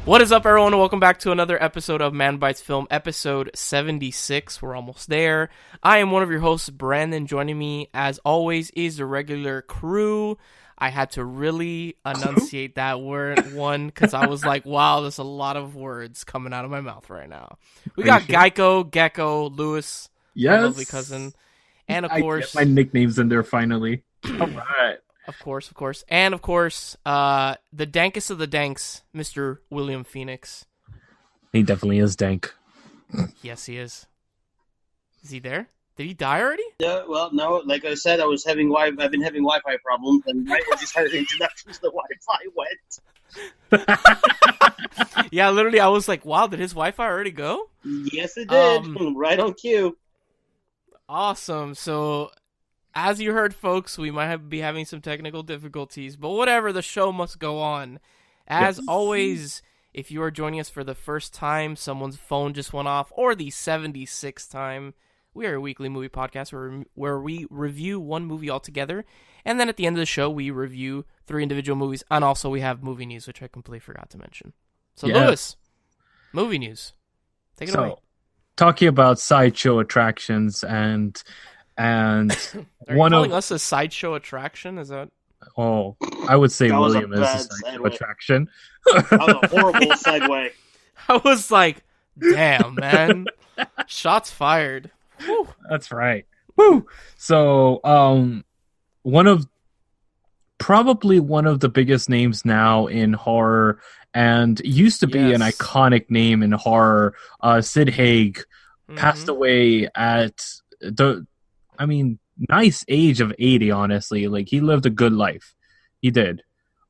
What is up, everyone, and welcome back to another episode of Manbitesfilm, episode 76. We're almost there. I am one of your hosts, Branden. Joining me, as always, is the regular crew. I had to really enunciate that word one because I was like, wow, there's a lot of words coming out of my mouth right now. We got Geico, Gecko, Lewis, my lovely cousin, and of course... I get my nicknames in there finally. All right. Of course. And, of course, the dankest of the danks, Mr. Williamphoenix. He definitely is dank. Yes, he is. Is he there? Did he die already? Yeah, well, no, like I said, I've been having Wi-Fi problems, and right when you started the introductions, the Wi-Fi went. Yeah, literally, I was like, wow, did his Wi-Fi already go? Yes, it did. Right on cue. Awesome. So... as you heard, folks, we might be having some technical difficulties, but whatever, the show must go on. As always, if you are joining us for the first time, someone's phone just went off, or the 76th time, we are a weekly movie podcast where we review one movie altogether, and then at the end of the show, we review 3 individual movies, and also we have movie news, which I completely forgot to mention. So, Lewis, movie news. Take it away. Talking about sideshow attractions and are you calling us a sideshow attraction? Is that? Oh, I would say William is a sideshow attraction. That was a horrible segue. I was like, damn, man. Shots fired. Whew. That's right. Woo! So, probably one of the biggest names now in horror, and used to be an iconic name in horror, Sid Haig, passed away at nice age of 80, honestly. Like, he lived a good life. He did.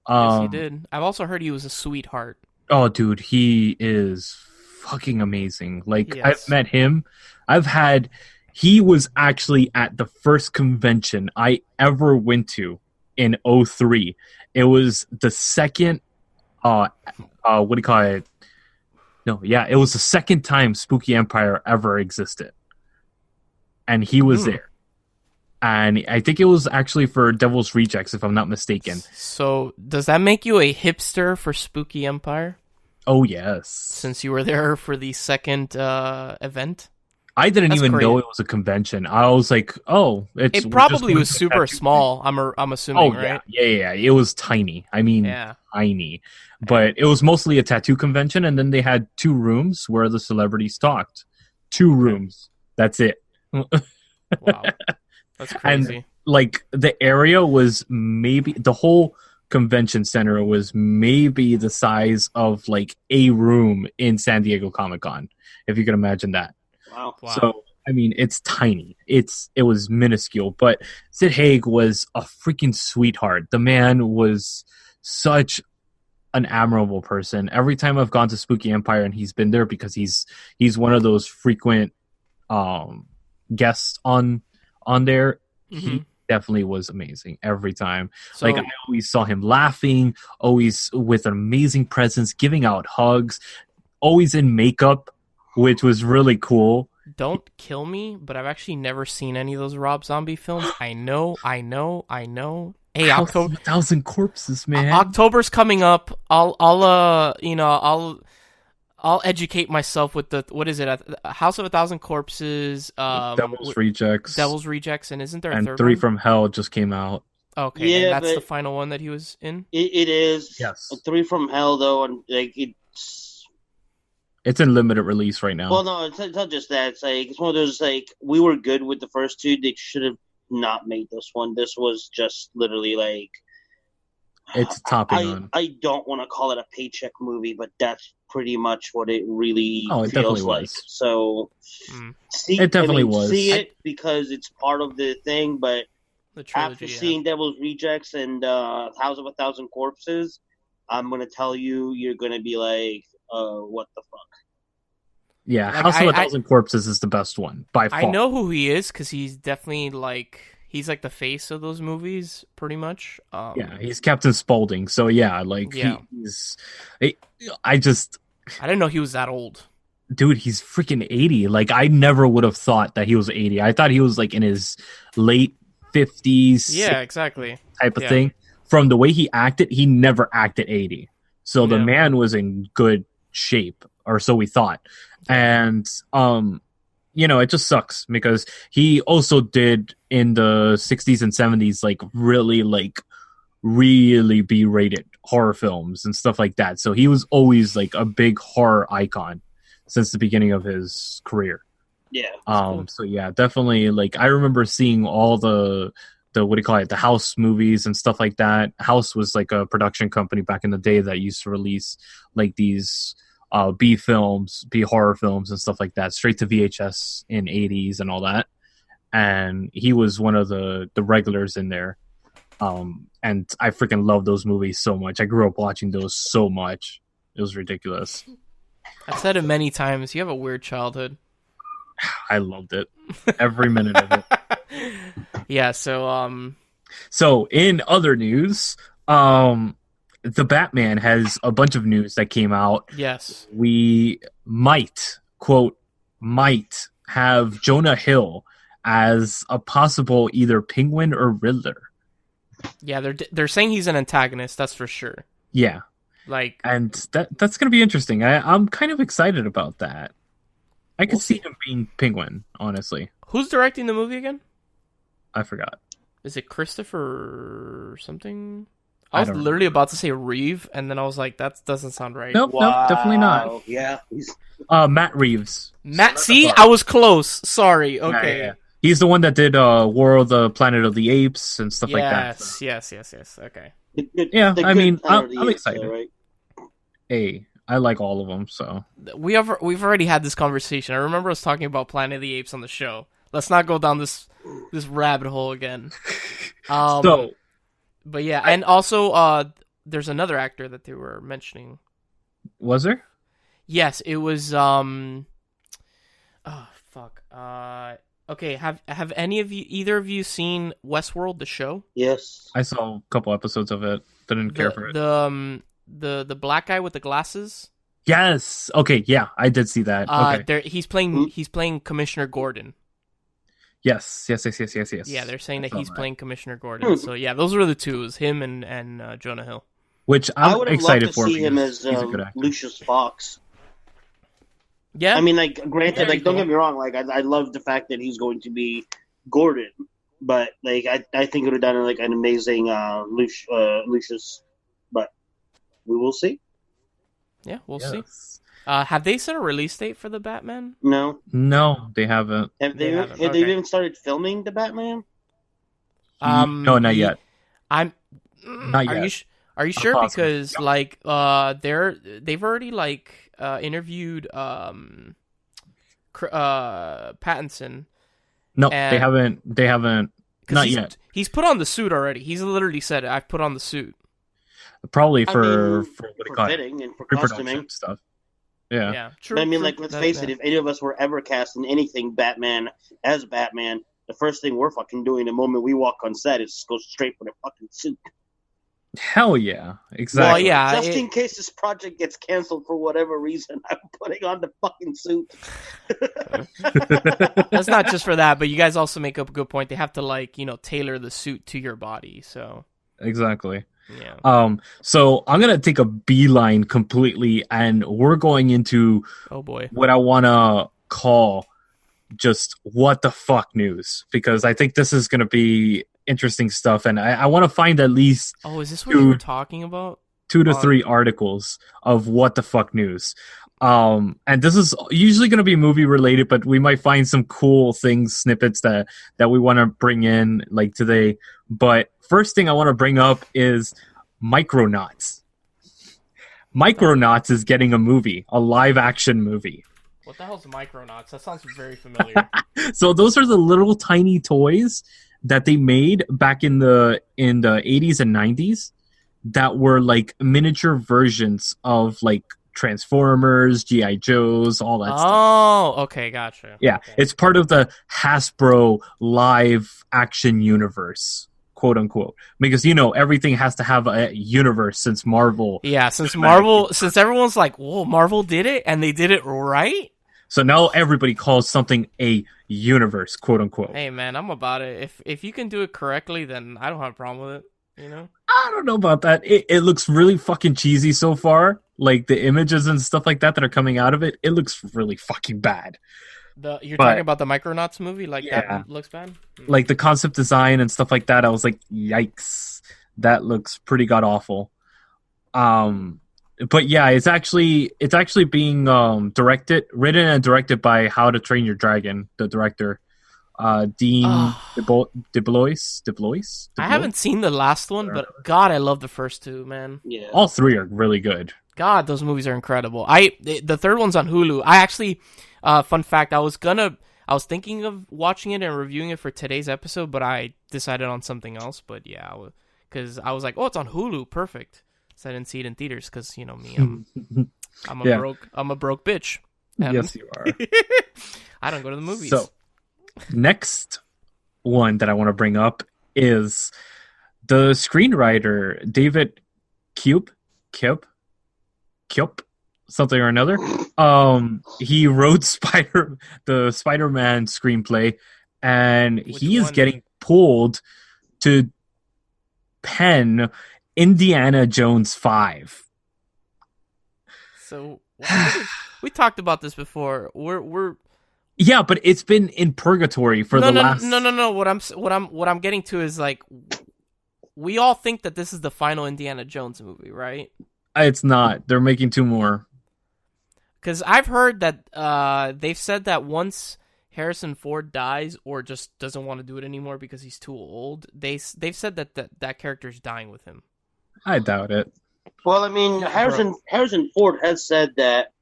Yes, he did. I've also heard he was a sweetheart. Oh, dude, he is fucking amazing. Like, yes. I've met him. He was actually at the first convention I ever went to in 2003. It was the second, what do you call it? No, yeah, it was the second time Spooky Empire ever existed. And he was there. And I think it was actually for Devil's Rejects, if I'm not mistaken. So, does that make you a hipster for Spooky Empire? Oh, yes. Since you were there for the second event? I didn't even know it was a convention. I was like, oh, it probably was super small, I'm assuming, right? Yeah. It was tiny. Tiny. But it was mostly a tattoo convention, and then they had 2 rooms where the celebrities talked. 2 rooms. That's it. Wow. That's crazy. And, like, the area was the whole convention center was maybe the size of, like, a room in San Diego Comic-Con, if you can imagine that. Wow. So, it's tiny. It was minuscule, but Sid Haig was a freaking sweetheart. The man was such an admirable person. Every time I've gone to Spooky Empire and he's been there, because he's one of those frequent guests on there, he definitely was amazing every time. So, I always saw him laughing, always with an amazing presence, giving out hugs, always in makeup, which was really cool. Don't kill me, but I've actually never seen any of those Rob Zombie films. I know. Hey, October, 1,000 Corpses, man. October's coming up. I'll educate myself with what is it? House of 1,000 Corpses. Devil's Rejects, and isn't there a third 3 one? from Hell just came out. Okay, yeah, and that's the final one that he was in. It is. Yes, 3 from Hell though, and like it's in limited release right now. Well, no, it's not just that. It's one of those, we were good with the first 2. They should have not made this one. This was just literally it's topping on. I don't want to call it a paycheck movie, but that's pretty much what it really feels like. Was. So, it definitely was. See it because it's part of the thing, but the trilogy, after seeing Devil's Rejects and House of 1,000 Corpses, I'm going to tell you, you're going to be like, what the fuck? Yeah, House of 1,000 Corpses is the best one, by far. I know who he is, because he's definitely, he's the face of those movies, pretty much. Yeah, he's Captain Spaulding, so yeah, he's... I didn't know he was that old. Dude, he's freaking 80. I never would have thought that he was 80. I thought he was, in his late 50s. Yeah, exactly. Type of thing. From the way he acted, he never acted 80. So the Yeah. man was in good shape, or so we thought. And it just sucks because he also did in the 60s and 70s like really B-rated horror films and stuff like that. So he was always like a big horror icon since the beginning of his career. Yeah. cool. So yeah, definitely. Like I remember seeing all the what do you call it, the House movies and stuff like that. House was like a production company back in the day that used to release like these B films, B horror films and stuff like that, straight to VHS in 80s and all that. And he was one of the regulars in there. And I freaking love those movies so much. I grew up watching those so much. It was ridiculous. I've said it many times. You have a weird childhood. I loved it. Every minute of it. Yeah, so So in other news, the Batman has a bunch of news that came out. yes. We might have Jonah Hill as a possible either Penguin or Riddler. Yeah, they're saying he's an antagonist, that's for sure. Yeah, Like, and that's going to be interesting. I'm kind of excited about that. I could We'll see see. him being Penguin, honestly. who's directing the movie again? I forgot. Is it Christopher something? I I was don't literally about to say Reeve, and then I was like, that doesn't sound right. Nope, definitely not. Yeah. Matt Reeves. Matt, see, Sorry. I was close. Sorry. Okay. Yeah. He's the one that did War of the Planet of the Apes and stuff like that. So. Yes. Okay. Yeah, The I good mean, Planet of the I'm Apes, excited. though, right? Hey, I like all of them, so. We've already had this conversation. I remember us talking about Planet of the Apes on the show. Let's not go down this rabbit hole again. So, But yeah, and also there's another actor that they were mentioning. was there? Yes, it was oh fuck. Okay, have any of you, either of you, seen Westworld, the show? Yes. I saw a couple episodes of it. Didn't care for it. The black guy with the glasses. Yes. Okay. Yeah, I did see that. Okay. He's playing Commissioner Gordon. Yes. Yeah, they're saying that he's playing Commissioner Gordon. So yeah, those were the two. It was him and Jonah Hill. Which I I'm would have excited loved to for. see him because as he's a good actor. Lucius Fox. Yeah, I mean, like, granted, Very like, don't cool. get me wrong, like, I love the fact that he's going to be Gordon, but like, I think it would have done like an amazing Lucius, but we will see. yeah, we'll see. Yes. Have they set a release date for the Batman? No, No, they haven't. have They they? haven't, Have they okay. even started filming the Batman? No, not yet. I'm. Not Are yet. you sure? Possible. Because like they've already like interviewed Pattinson. No, and- they haven't. They haven't. 'cause Not he's, yet. He's put on the suit already. He's literally said, "I've put on the suit." Probably I for mean, what do you for call it? fitting and for Pre-production costuming. stuff. Yeah. Yeah, true. But I mean, true. like, let's That- face yeah. it. If any of us were ever cast in anything Batman as Batman, the first thing we're fucking doing the moment we walk on set is go straight for the fucking suit. Hell yeah. Exactly. Well, yeah, Just in case this project gets canceled for whatever reason, I'm putting on the fucking suit. That's not just for that, but you guys also make up a good point. They have to like tailor the suit to your body. So Exactly. yeah. So I'm gonna take a beeline completely, and we're going into Oh boy. what I wanna call just what the fuck news, because I think this is gonna be interesting stuff, and I want to find at least Oh, is this what you were talking about? 2 to 3 articles of what the fuck news. And this is usually going to be movie related, but we might find some cool things, snippets that we want to bring in like today. But first thing I want to bring up is Micronauts. Micronauts is getting a movie, a live action movie. What the hell's Micronauts? That sounds very familiar. So those are the little tiny toys that they made back in the 80s and 90s that were like miniature versions of like Transformers, G.I. Joes, all that stuff. Oh, okay, gotcha. Yeah, Okay. it's part of the Hasbro live action universe, quote unquote, because everything has to have a universe since Marvel. Yeah, since everyone's like, whoa, Marvel did it, and they did it right? So now everybody calls something a universe, quote unquote. Hey, man, I'm about it. If you can do it correctly, then I don't have a problem with it. You know? I don't know about that. It looks really fucking cheesy so far. Like the images and stuff like that are coming out of it, it looks really fucking bad. You're But, talking about the Micronauts movie? Like, yeah. that looks bad? Like the concept design and stuff like that, I was like, yikes, that looks pretty god awful. But yeah, it's actually being written and directed by How to Train Your Dragon, the director, Dean DeBlois. I haven't seen the last one, but God, I love the first two, man. Yeah. All three are really good. God, those movies are incredible. The third one's on Hulu. I actually, fun fact, I was thinking of watching it and reviewing it for today's episode, but I decided on something else. But yeah, because I was like, oh, it's on Hulu, perfect. So I didn't see it in theaters because, you know me, I'm a broke bitch. Yes, you are. I don't go to the movies. So, next one that I want to bring up is the screenwriter David Cube, something or another. He wrote the Spider-Man screenplay, and he is getting pulled to pen Indiana Jones 5. So we talked about this before. We're yeah, but it's been in purgatory for the last. No. What I'm getting to is like, we all think that this is the final Indiana Jones movie, right? It's not. They're making 2 more. Because I've heard that they've said that once Harrison Ford dies or just doesn't want to do it anymore because he's too old, they've said that character's dying with him. I doubt it. Well, I mean, Harrison Ford has said that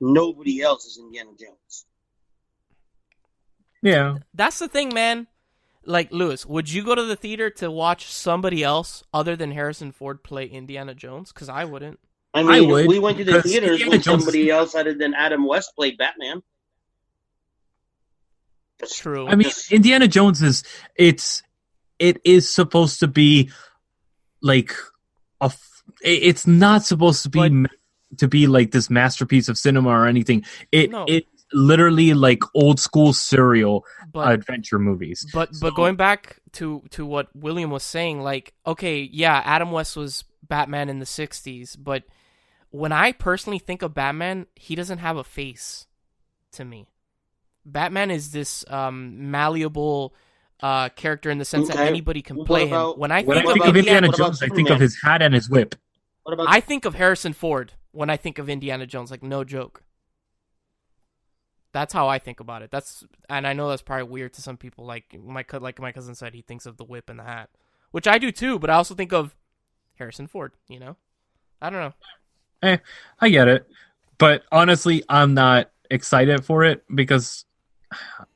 nobody else is Indiana Jones. Yeah. That's the thing, man. Like, Lewis, would you go to the theater to watch somebody else other than Harrison Ford play Indiana Jones? Because I wouldn't. I mean, we went to the theaters when somebody else other than Adam West played Batman. That's true. I mean, Indiana Jones it is supposed to be like it's not supposed to be like this masterpiece of cinema or anything. It's literally like old school serial adventure movies. But going back to what William was saying, like, okay, yeah, Adam West was Batman in the 60s, but when I personally think of Batman, he doesn't have a face to me. Batman is this malleable character in the sense that anybody can play him. When I think of Indiana Jones, I think of his hat and his whip. I think of Harrison Ford when I think of Indiana Jones, like, no joke. That's how I think about it. And I know that's probably weird to some people. Like my cousin said, he thinks of the whip and the hat, which I do too. But I also think of Harrison Ford. You know, I don't know. I get it, but honestly, I'm not excited for it because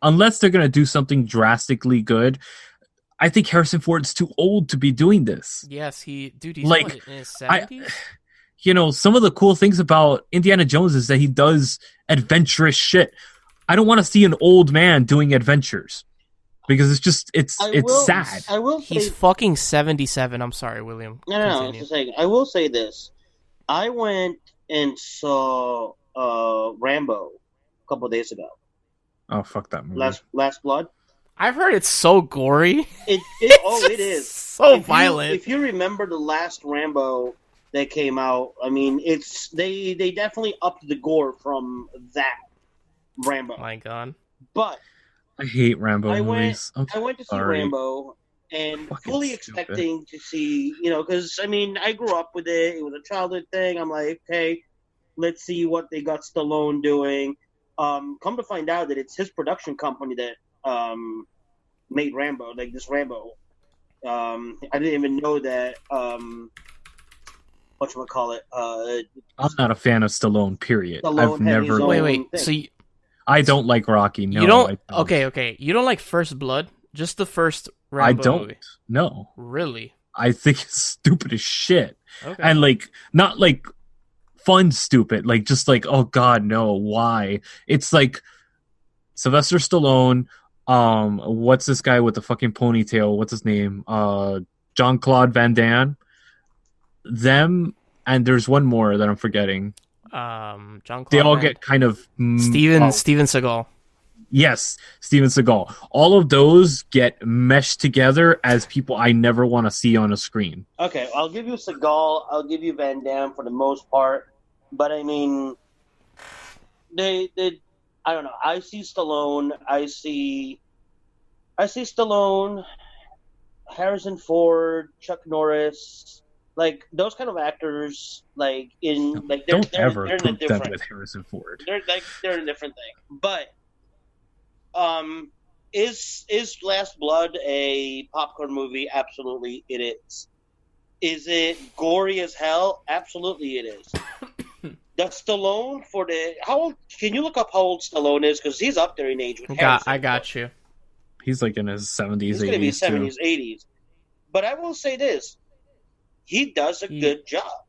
unless they're gonna do something drastically good, I think Harrison Ford's too old to be doing this. Yes, he's like in his 70s. You know, some of the cool things about Indiana Jones is that he does adventurous shit. I don't want to see an old man doing adventures because it's sad. I will say, he's fucking 77. I'm sorry, William. No. I was just saying, I will say this. I went and saw Rambo a couple of days ago. Oh, fuck that movie. Last Blood. I've heard it's so gory. It is so violent. If you remember the last Rambo that came out, I mean, they definitely upped the gore from that Rambo. My God. But I hate Rambo movies. I went to see Rambo and fully expecting to see, you know, because, I mean, I grew up with it. It was a childhood thing. I'm like, okay, let's see what they got Stallone doing. Come to find out that it's his production company that made Rambo, like this Rambo. I didn't even know that. Whatchamacallit? I'm not a fan of Stallone. Period. Stallone I've never. Wait. So I don't like Rocky. No, you don't. I don't. Okay. You don't like First Blood? Just the first Rambo I don't. movie? No. Really? I think it's stupid as shit. Okay. And like not like fun stupid. Like just like, oh God, no. Why? It's like Sylvester Stallone. What's this guy with the fucking ponytail? What's his name? Jean-Claude Van Damme. Them, and there's one more that I'm forgetting. Jean-Claude they all get kind of Steven Seagal. Yes, Steven Seagal. All of those get meshed together as people I never want to see on a screen. Okay, I'll give you Seagal. I'll give you Van Damme for the most part. But I mean, they I don't know. I see Stallone. I see Stallone, Harrison Ford, Chuck Norris, like those kind of actors. Like in like they're ever in a group them different. with Harrison Ford. They're in a different thing. But is Last Blood a popcorn movie? Absolutely, it is. Is it gory as hell? Absolutely, it is. Does Stallone for the how old? Can you look up how old Stallone is? Because he's up there in age with Harrison. I got you. He's like in his 70s, He's 80s. going to be too. 70s, 80s. But I will say this: he does a good job.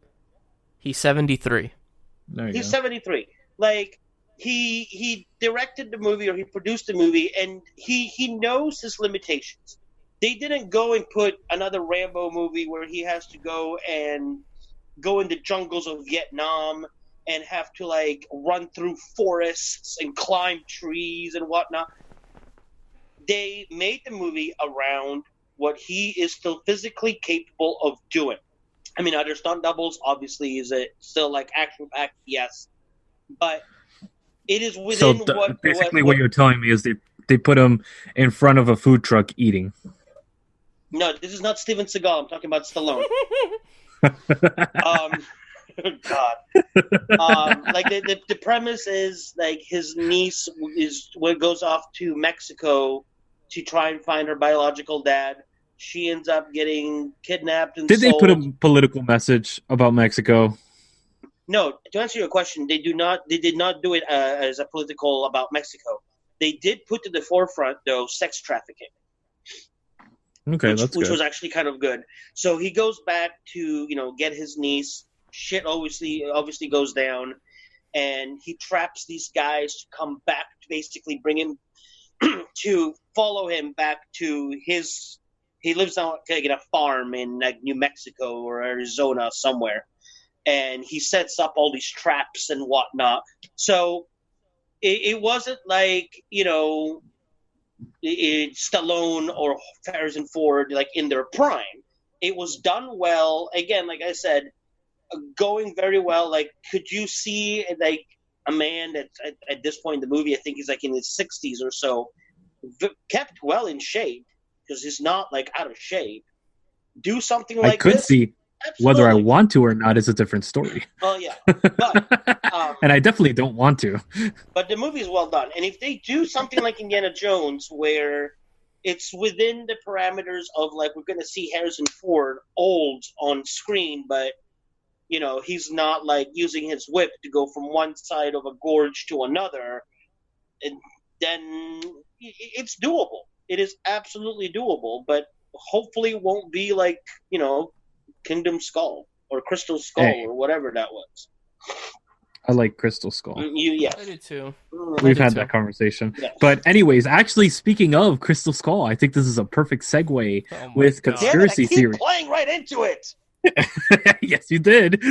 He's 73. He's 73. Like he directed the movie or he produced the movie, and he knows his limitations. They didn't go and put another Rambo movie where he has to go in the jungles of Vietnam and have to like run through forests and climb trees and whatnot. They made the movie around what he is still physically capable of doing. I mean, other stunt doubles, obviously, is it still like action-packed? Yes, but it is within what you're telling me is they put him in front of a food truck eating. No, this is not Steven Seagal. I'm talking about Stallone. God. Like the premise is like his niece goes off to Mexico to try and find her biological dad. She ends up getting kidnapped and Did sold. they put a political message about Mexico? No, to answer your question, they did not do it as a political about Mexico. They did put to the forefront though sex trafficking. Okay, which was actually kind of good. So he goes back to get his niece. Shit obviously goes down, and he traps these guys to come back to basically bring him to follow him back to his. He lives on a farm in like New Mexico or Arizona somewhere, and he sets up all these traps and whatnot. So it wasn't like Stallone or Harrison Ford like in their prime. It was done well. Again, like I said, going very well. Like, could you see like a man that at this point in the movie, I think he's like in his 60s or so, kept well in shape because he's not like out of shape. Do something like I could this? see. Absolutely. Whether I want to or not is a different story. Oh yeah, but and I definitely don't want to. But the movie is well done, and if they do something like Indiana Jones, where it's within the parameters of like we're going to see Harrison Ford old on screen, but he's not like using his whip to go from one side of a gorge to another, and then it's doable. It is absolutely doable, but hopefully it won't be like Kingdom Skull or Crystal Skull or whatever that was. I like Crystal Skull. Yes. I do too. We've had that conversation. Yes. But anyways, actually speaking of Crystal Skull, I think this is a perfect segue with conspiracy theory. Playing right into it. Yes, you did.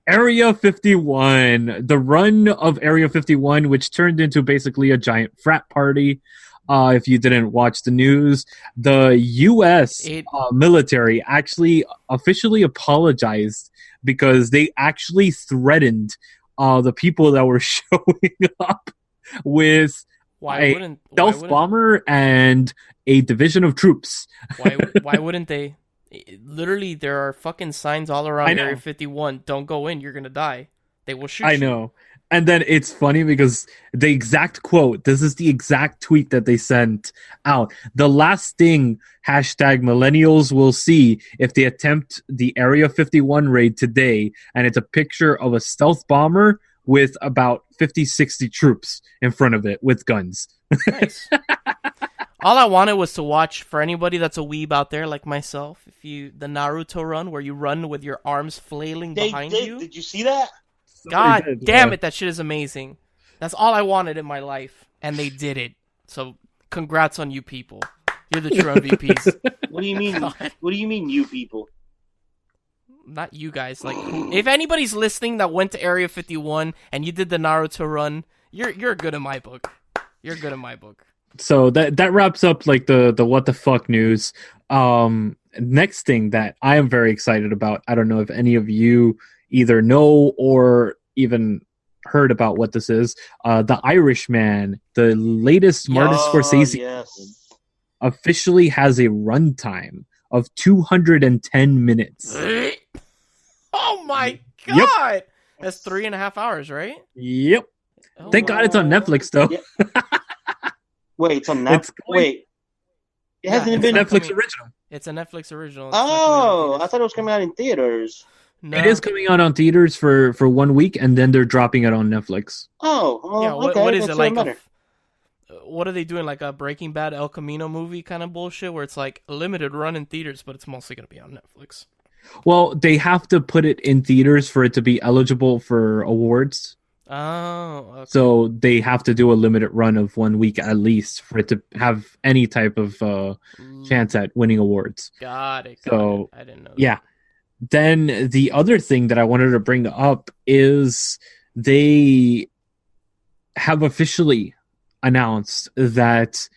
Area 51, the run of Area 51, which turned into basically a giant frat party. If you didn't watch the news, the U.S. Military actually officially apologized because they actually threatened the people that were showing up with a stealth bomber and a division of troops. Why wouldn't they? Literally, there are fucking signs all around Area 51. Don't go in. You're going to die. They will shoot you. I know. And then it's funny because the exact quote, this is the exact tweet that they sent out. The last thing #millennials will see if they attempt the Area 51 raid today. And it's a picture of a stealth bomber with about 50, 60 troops in front of it with guns. Nice. All I wanted was to watch, for anybody that's a weeb out there like myself, the Naruto run where you run with your arms flailing behind you. Did you see that? God damn it, that shit is amazing. That's all I wanted in my life, and they did it. So, congrats on you people. You're the true MVPs. What do you mean? God. What do you mean, you people? Not you guys. Like, if anybody's listening that went to Area 51 and you did the Naruto run, you're good in my book. You're good in my book. So that wraps up like the what the fuck news. Next thing that I am very excited about. I don't know if any of you either know or even heard about what this is. The Irishman, the latest Martin Scorsese film, officially has a runtime of 210 minutes. Oh my god! Yep. That's 3.5 hours, right? Yep. Oh, thank God it's on Netflix though. Yeah. Wait, it's on Netflix. Wait, it hasn't been Netflix original. It's a Netflix original. Oh, I thought it was coming out in theaters. No. It is coming out on theaters for 1 week, and then they're dropping it on Netflix. Oh, yeah. Okay. What is it like? What are they doing? Like a Breaking Bad, El Camino movie kind of bullshit, where it's like a limited run in theaters, but it's mostly going to be on Netflix. Well, they have to put it in theaters for it to be eligible for awards. Oh, okay. So they have to do a limited run of 1 week at least for it to have any type of chance at winning awards. Got it. I didn't know that. Yeah. Then the other thing that I wanted to bring up is they have officially announced that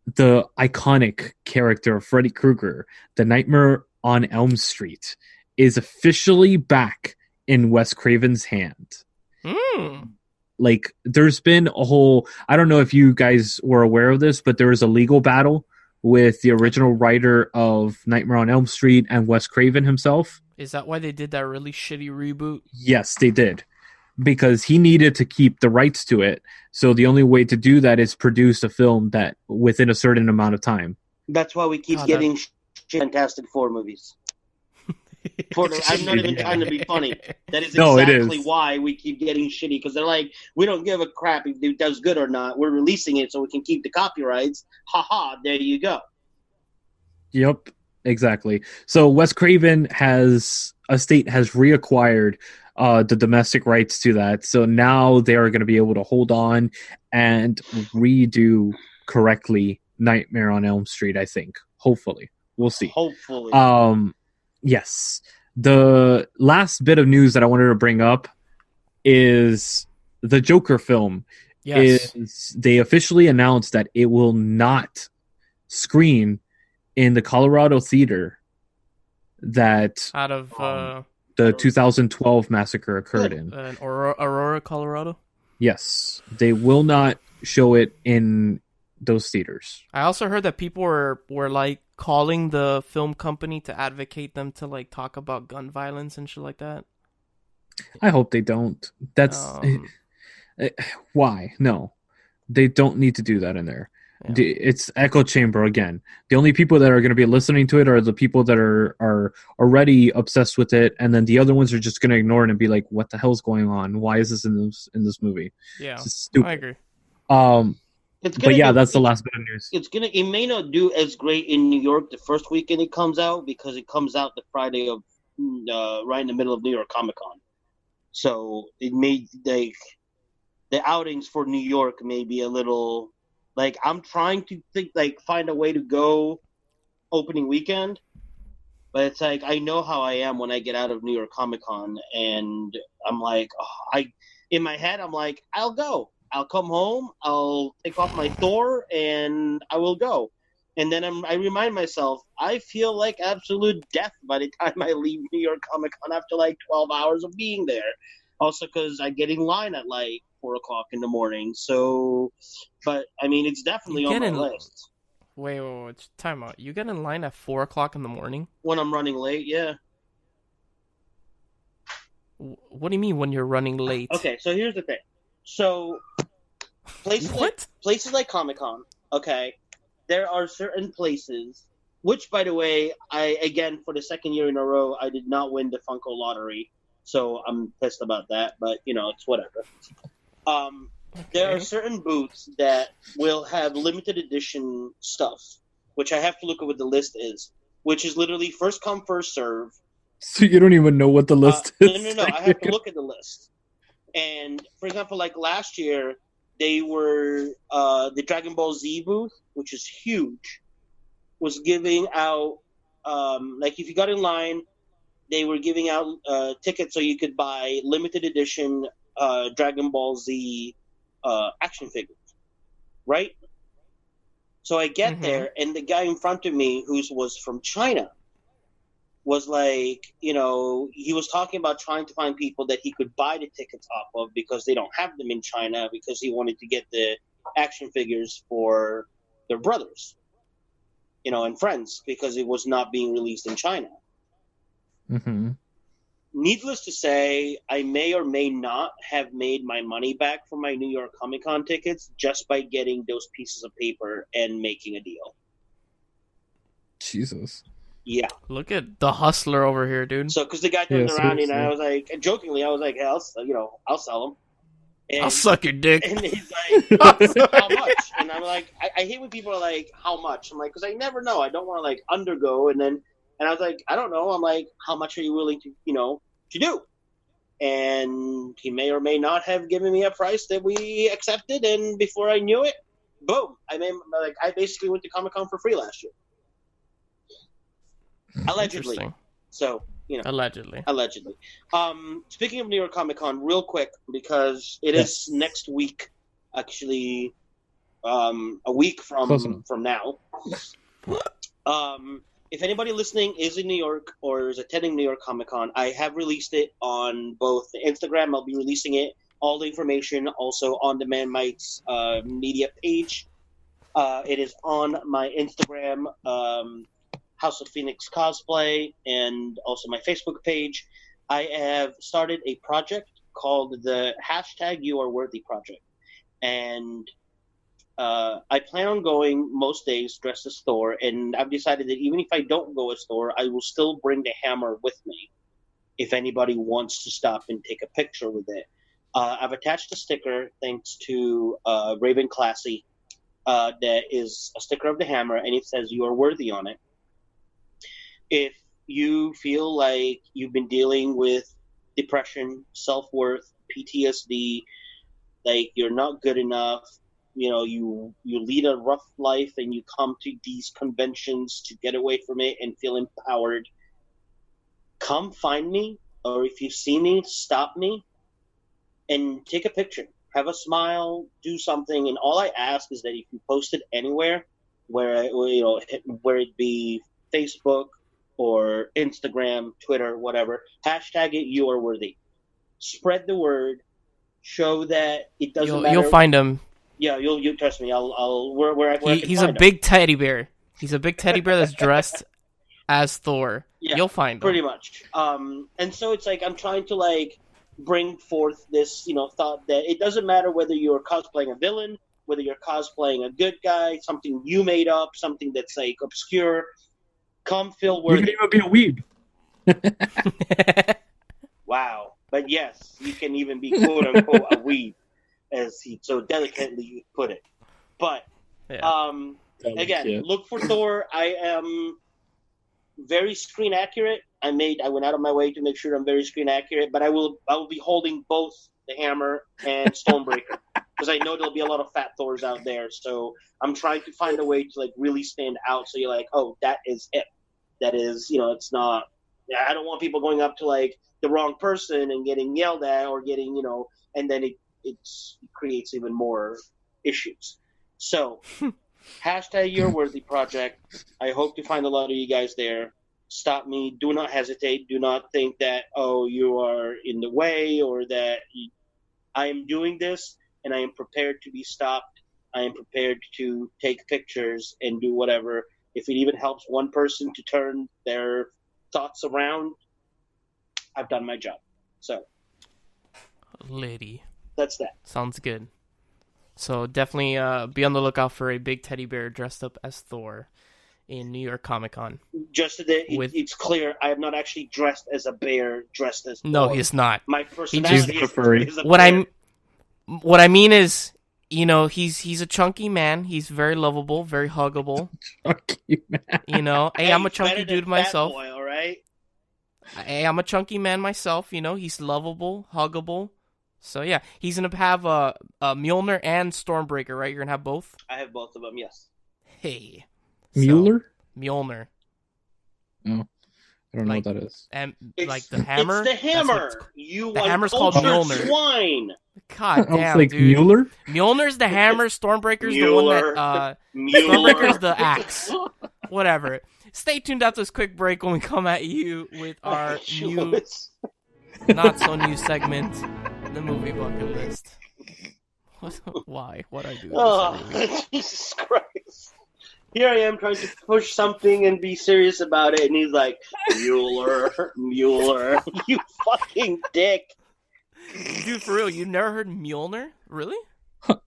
the iconic character of Freddy Krueger, the Nightmare on Elm Street, is officially back in Wes Craven's hand. Like, there's been a whole... I don't know if you guys were aware of this, but there was a legal battle with the original writer of Nightmare on Elm Street and Wes Craven himself. Is that why they did that really shitty reboot? Yes, they did. Because he needed to keep the rights to it. So the only way to do that is produce a film that within a certain amount of time. That's why we keep getting Fantastic Four movies. I'm not even trying to be funny. That is exactly why we keep getting shitty, because they're like, we don't give a crap if it does good or not. We're releasing it so we can keep the copyrights. Haha, there you go. Yep, exactly. So Wes Craven has reacquired the domestic rights to that. So now they are going to be able to hold on and redo correctly Nightmare on Elm Street, I think. Hopefully. We'll see. Hopefully. Yes. The last bit of news that I wanted to bring up is the Joker film. Yes. They officially announced that it will not screen in the Colorado theater that out of the 2012 massacre occurred in. Aurora, Colorado? Yes. They will not show it in those theaters. I also heard that people were like calling the film company to advocate them to like talk about gun violence and shit like that. I hope they don't. That's why. No. They don't need to do that in there. Yeah. It's echo chamber again. The only people that are going to be listening to it are the people that are already obsessed with it, and then the other ones are just going to ignore it and be like, "What the hell's going on? Why is this in this movie?" Yeah, it's stupid. I agree. That's the last bit of news. It may not do as great in New York the first weekend it comes out, because it comes out the Friday of right in the middle of New York Comic Con. So it may the outings for New York may be a little. Like, I'm trying to find a way to go opening weekend, but it's like, I know how I am when I get out of New York Comic Con, and I'm like, in my head, I'm like, I'll go. I'll come home, I'll take off my Thor, and I will go. And then I remind myself, I feel like absolute death by the time I leave New York Comic Con after 12 hours of being there. Also, because I get in line at 4 o'clock in the morning. So, but I mean, it's definitely on my list. Wait, time out. You get in line at 4 o'clock in the morning? When I'm running late, yeah. What do you mean when you're running late? Okay, so here's the thing. So, places like Comic-Con, okay, there are certain places, which, by the way, again, for the second year in a row, I did not win the Funko lottery. So I'm pissed about that, but, it's whatever. There are certain booths that will have limited edition stuff, which I have to look at what the list is, which is literally first come, first serve. So you don't even know what the list is? No. I have to look at the list. And, for example, last year, they were the Dragon Ball Z booth, which is huge, was giving out, if you got in line, they were giving out tickets so you could buy limited edition Dragon Ball Z action figures. right? So I get there, and the guy in front of me, who was from China, was like, he was talking about trying to find people that he could buy the tickets off of because they don't have them in China, because he wanted to get the action figures for their brothers, and friends, because it was not being released in China. Mm-hmm. Needless to say, I may or may not have made my money back from my New York Comic Con tickets just by getting those pieces of paper and making a deal. Jesus. Yeah. Look at the hustler over here, dude. So, because the guy turned around, and I was like, jokingly, I was like, hey, I'll sell them. And, I'll suck your dick. And he's like, how much? And I'm like, I hate when people are like, how much? I'm like, because I never know. I don't want to like undergo. And I was like, I don't know. I'm like, how much are you willing to, to do? And he may or may not have given me a price that we accepted. And before I knew it, boom! I basically went to Comic-Con for free last year. Allegedly. So, Allegedly. Speaking of New York Comic Con, real quick, because it is next week, actually, a week from now. If anybody listening is in New York or is attending New York Comic Con, I have released it on both Instagram. I'll be releasing it, all the information, also on the Manbitesmedia media page. It is on my Instagram, House of Phoenix cosplay, and also my Facebook page. I have started a project called the #YouAreWorthy project, and I plan on going most days dressed as Thor, and I've decided that even if I don't go as Thor, I will still bring the hammer with me if anybody wants to stop and take a picture with it. I've attached a sticker, thanks to Raven Classy, that is a sticker of the hammer, and it says "You are worthy" on it. If you feel like you've been dealing with depression, self-worth, PTSD, like you're not good enough, you lead a rough life and you come to these conventions to get away from it and feel empowered, come find me, or if you see me, stop me and take a picture. Have a smile, do something, and all I ask is that if you post it anywhere, where it be Facebook or Instagram, Twitter, whatever, hashtag it "You are worthy." Spread the word. Show that it doesn't matter. You'll find him. Yeah, you trust me. I'll where I can He's find a him. big teddy bear. He's a big teddy bear that's dressed as Thor. Yeah, you'll find him. Pretty much. And so it's like I'm trying to like bring forth this, thought that it doesn't matter whether you're cosplaying a villain, whether you're cosplaying a good guy, something you made up, something that's like obscure. Come feel worthy. You can even be a weeb. Wow. But yes, you can even be quote unquote a weeb, as he so delicately put it. But again, look for Thor. I am very screen accurate. I went out of my way to make sure I'm very screen accurate, but I will be holding both the hammer and Stonebreaker because I know there'll be a lot of fat Thors out there. So I'm trying to find a way to like really stand out. So you're like, oh, that is it. That is, it's not. I don't want people going up to like the wrong person and getting yelled at or getting, and then it creates even more issues. So #You're Worthy project. I hope to find a lot of you guys there. Stop me. Do not hesitate. Do not think that, you are in the way or that I am doing this and I am prepared to be stopped. I am prepared to take pictures and do whatever. If it even helps one person to turn their thoughts around, I've done my job. So, lady, that's that. Sounds good. So definitely be on the lookout for a big teddy bear dressed up as Thor in New York Comic Con. Just so that it's clear, I am not actually dressed as a bear, dressed as Thor. No, he's not. My personality is a what bear. What I mean is, he's a chunky man. He's very lovable, very huggable. Chunky man. Hey, I'm a chunky dude myself. Boy, all right? Hey, I'm a chunky man myself. He's lovable, huggable. So yeah, he's gonna have a Mjolnir and Stormbreaker, right? You're gonna have both. I have both of them. Yes. Hey. Mjolnir. Mjolnir. Oh, I don't know what that is. And like the hammer. It's the hammer. The hammer's called Mjolnir. Swine. God damn, like dude. Mueller? Mjolnir's the hammer. Stormbreaker's the one that. Stormbreaker's the axe. Whatever. Stay tuned after this quick break when we come at you with our new, not so new segment, the movie bucket list. Why? What I do? Jesus Christ! Here I am trying to push something and be serious about it, and he's like, Mueller, you fucking dick. Dude, for real, you never heard Mjolnir? Really?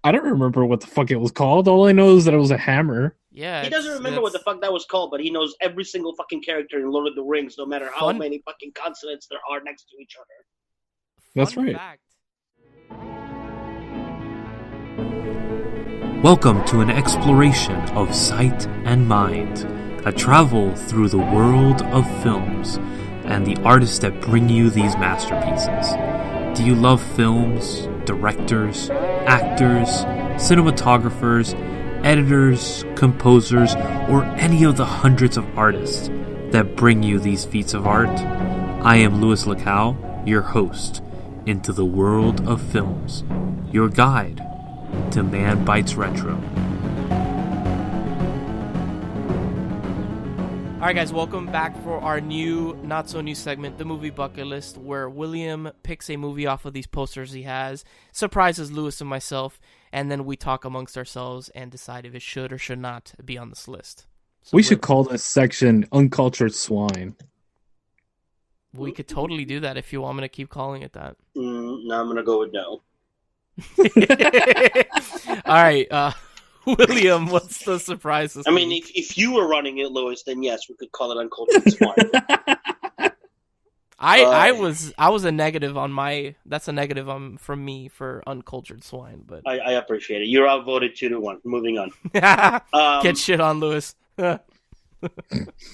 I don't remember what the fuck it was called. All I know is that it was a hammer. Yeah. He doesn't remember what the fuck that was called, but he knows every single fucking character in Lord of the Rings, no matter how many fucking consonants there are next to each other. That's right. Fact. Welcome to an exploration of sight and mind, a travel through the world of films and the artists that bring you these masterpieces. Do you love films, directors, actors, cinematographers, editors, composers, or any of the hundreds of artists that bring you these feats of art? I am Luislacau, your host into the world of films, your guide to Man Bites Retro. Alright guys, welcome back for our new, not so new segment, the movie bucket list, where William picks a movie off of these posters he has, surprises Lewis and myself, and then we talk amongst ourselves and decide if it should or should not be on this list. So we should call this section Uncultured Swine. We could totally do that if you want me to keep calling it that. No, I'm going to go with no. Alright, William, what's the surprise? I mean, if you were running it, Lewis, then yes, we could call it Uncultured Swine. I was a negative on my. That's a negative from me for Uncultured Swine, but I appreciate it. You're outvoted 2-1. Moving on. Get shit on Lewis. I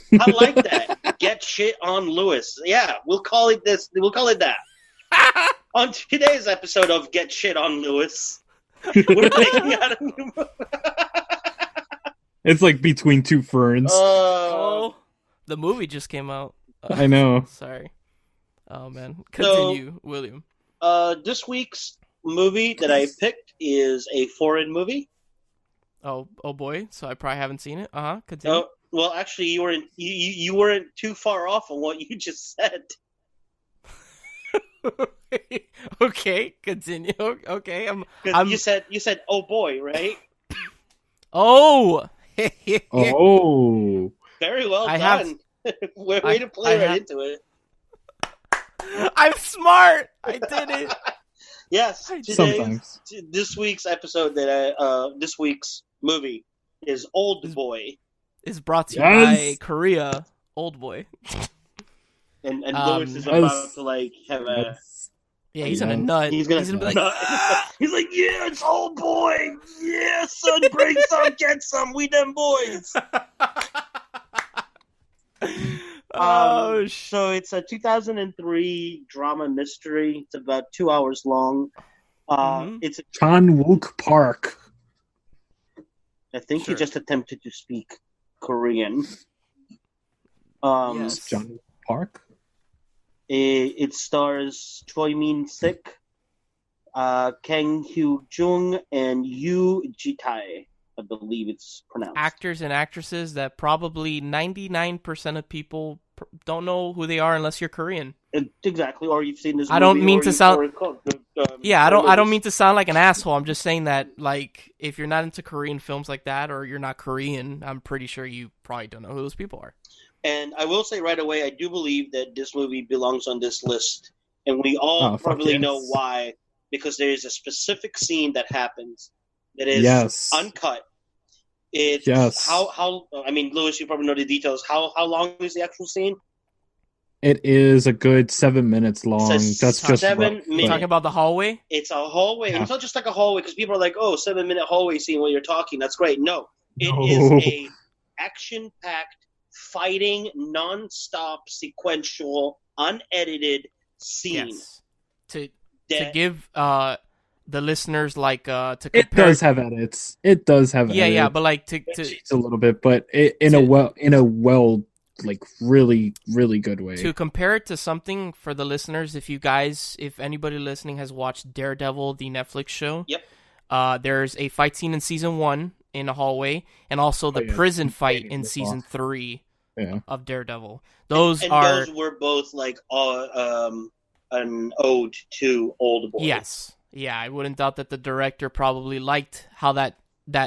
like that. Get shit on Lewis. Yeah, we'll call it this. We'll call it that. On today's episode of Get Shit on Lewis, we're making out a new movie. It's like Between Two Ferns. Oh, the movie just came out. I know. Sorry. Oh man, continue, William. This week's movie that I picked is a foreign movie. Oh boy, so I probably haven't seen it. Continue. Well, actually, you weren't too far off on what you just said. Okay, continue. Okay, You said, "Oh boy," right? Oh. Oh. Very well done. Way to play right into it. I'm smart. I did it. Yes. Sometimes. This week's episode this week's movie is Old Boy. Is brought to you by Korea. Old Boy. And Lewis is about to have a. Yeah, he's in a nut. He's gonna be like, he's like, yeah, it's Old Boy. Yeah, son, bring some, get some. We them boys. So it's a 2003 drama mystery. It's about 2 hours long. It's Chan Wook Park. I think he just attempted to speak Korean. Yes. Chan Wook Park. It stars Choi Min-sik, Kang Hyo-jung, and Yoo Ji-tae. I believe it's pronounced. Actors and actresses that probably 99% of people don't know who they are unless you're Korean. Exactly, or you've seen this movie. I don't mean to sound. I don't mean to sound like an asshole. I'm just saying that, like, if you're not into Korean films like that, or you're not Korean, I'm pretty sure you probably don't know who those people are. And I will say right away, I do believe that this movie belongs on this list, and we all probably know why. Because there is a specific scene that happens that is uncut. It's how I mean, Lewis, you probably know the details. How long is the actual scene? It is a good 7 minutes long. That's just 7 minutes. Talking about the hallway? It's a hallway. Yeah. It's not just like a hallway because people are like, "Oh, 7 minute hallway scene while you're talking. That's great." No, it is a action-packed, fighting, non-stop, sequential, unedited scene. Yes. To give the listeners like to compare. It does have edits. It does have edits. Yeah, but like to cheats a little bit, but in a well like really, really good way. To compare it to something for the listeners, if anybody listening has watched Daredevil, the Netflix show, Yep. There's a fight scene in season 1 in a hallway, and also the prison fight in season 3 of Daredevil. Those were both like an ode to Old Boy. Yes. Yeah, I wouldn't doubt that the director probably liked how that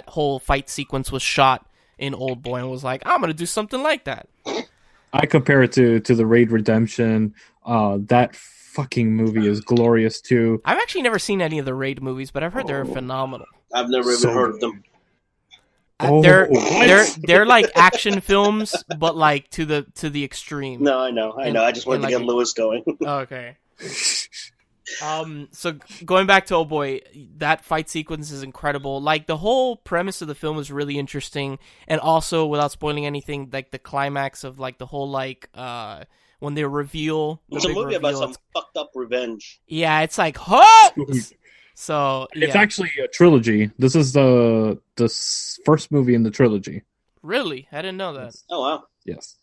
whole fight sequence was shot in Old Boy and was like, I'm going to do something like that. I compare it to the Raid Redemption. That fucking movie is glorious too. I've actually never seen any of the Raid movies, but I've heard they're phenomenal. I've never even heard of them. They're like action films, but like to the extreme. No, I know. I just wanted to get Lewis going. Okay. So going back to Old Boy, that fight sequence is incredible. Like the whole premise of the film is really interesting, and also without spoiling anything, like the climax of like the whole like when they reveal. It's a movie about some fucked up revenge. Yeah, it's like So it's actually a trilogy. This is the first movie in the trilogy. Really, I didn't know that. Oh wow. Yes.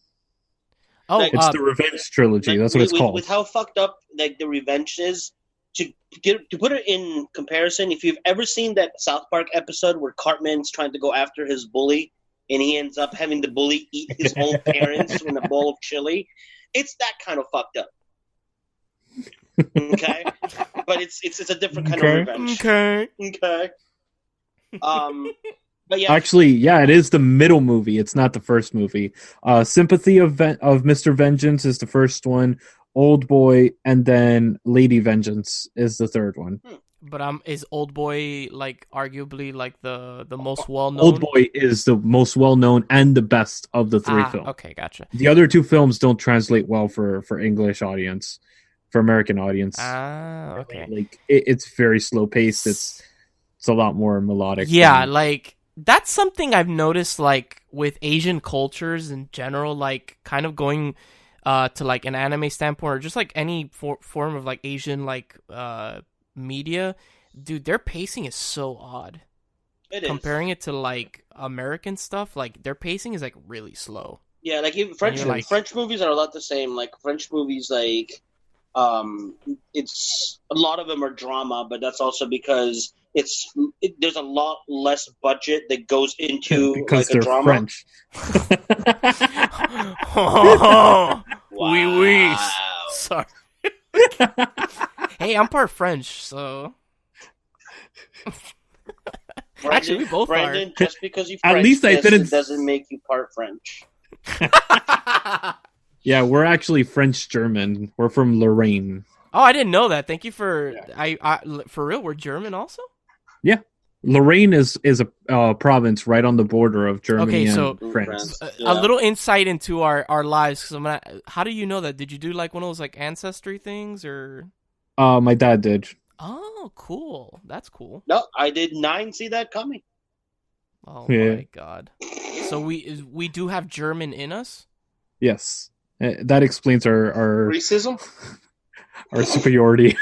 Oh, it's the Revenge trilogy. That's what it's called. With how fucked up like the Revenge is, to put it in comparison, if you've ever seen that South Park episode where Cartman's trying to go after his bully, and he ends up having the bully eat his own parents in a bowl of chili, it's that kind of fucked up. Okay, but it's a different kind of revenge. Okay. But yeah. Actually, yeah, it is the middle movie. It's not the first movie. Sympathy of Mr. Vengeance is the first one. Old Boy, and then Lady Vengeance is the third one. But is Old Boy like arguably like the most well known? Old Boy is the most well known and the best of the three films. Okay, gotcha. The other two films don't translate well for English audience, for American audience. Okay. Like it's very slow paced. It's a lot more melodic. Yeah, like that's something I've noticed like with Asian cultures in general, like kind of going to like an anime standpoint or just like any form of like Asian like media, dude, their pacing is so odd. Comparing it to like American stuff, like their pacing is like really slow. Yeah, like even French movies are a lot the same. Like French movies, like it's a lot of them are drama, but that's also because there's a lot less budget that goes into because like they're a drama. French. Oui. Sorry. Hey, I'm part French, so. Actually, we both Branden, are. just because you At least I didn't. It doesn't make you part French. Yeah, we're actually French German. We're from Lorraine. Oh, I didn't know that. Thank you for. I for real, we're German also. Yeah, Lorraine is a province right on the border of Germany and France. A little insight into our lives. Cause how do you know that? Did you do like one of those like ancestry things or? My dad did. Oh, cool. That's cool. No, I did not see that coming. Oh my god. So we do have German in us? Yes. That explains our racism, our superiority.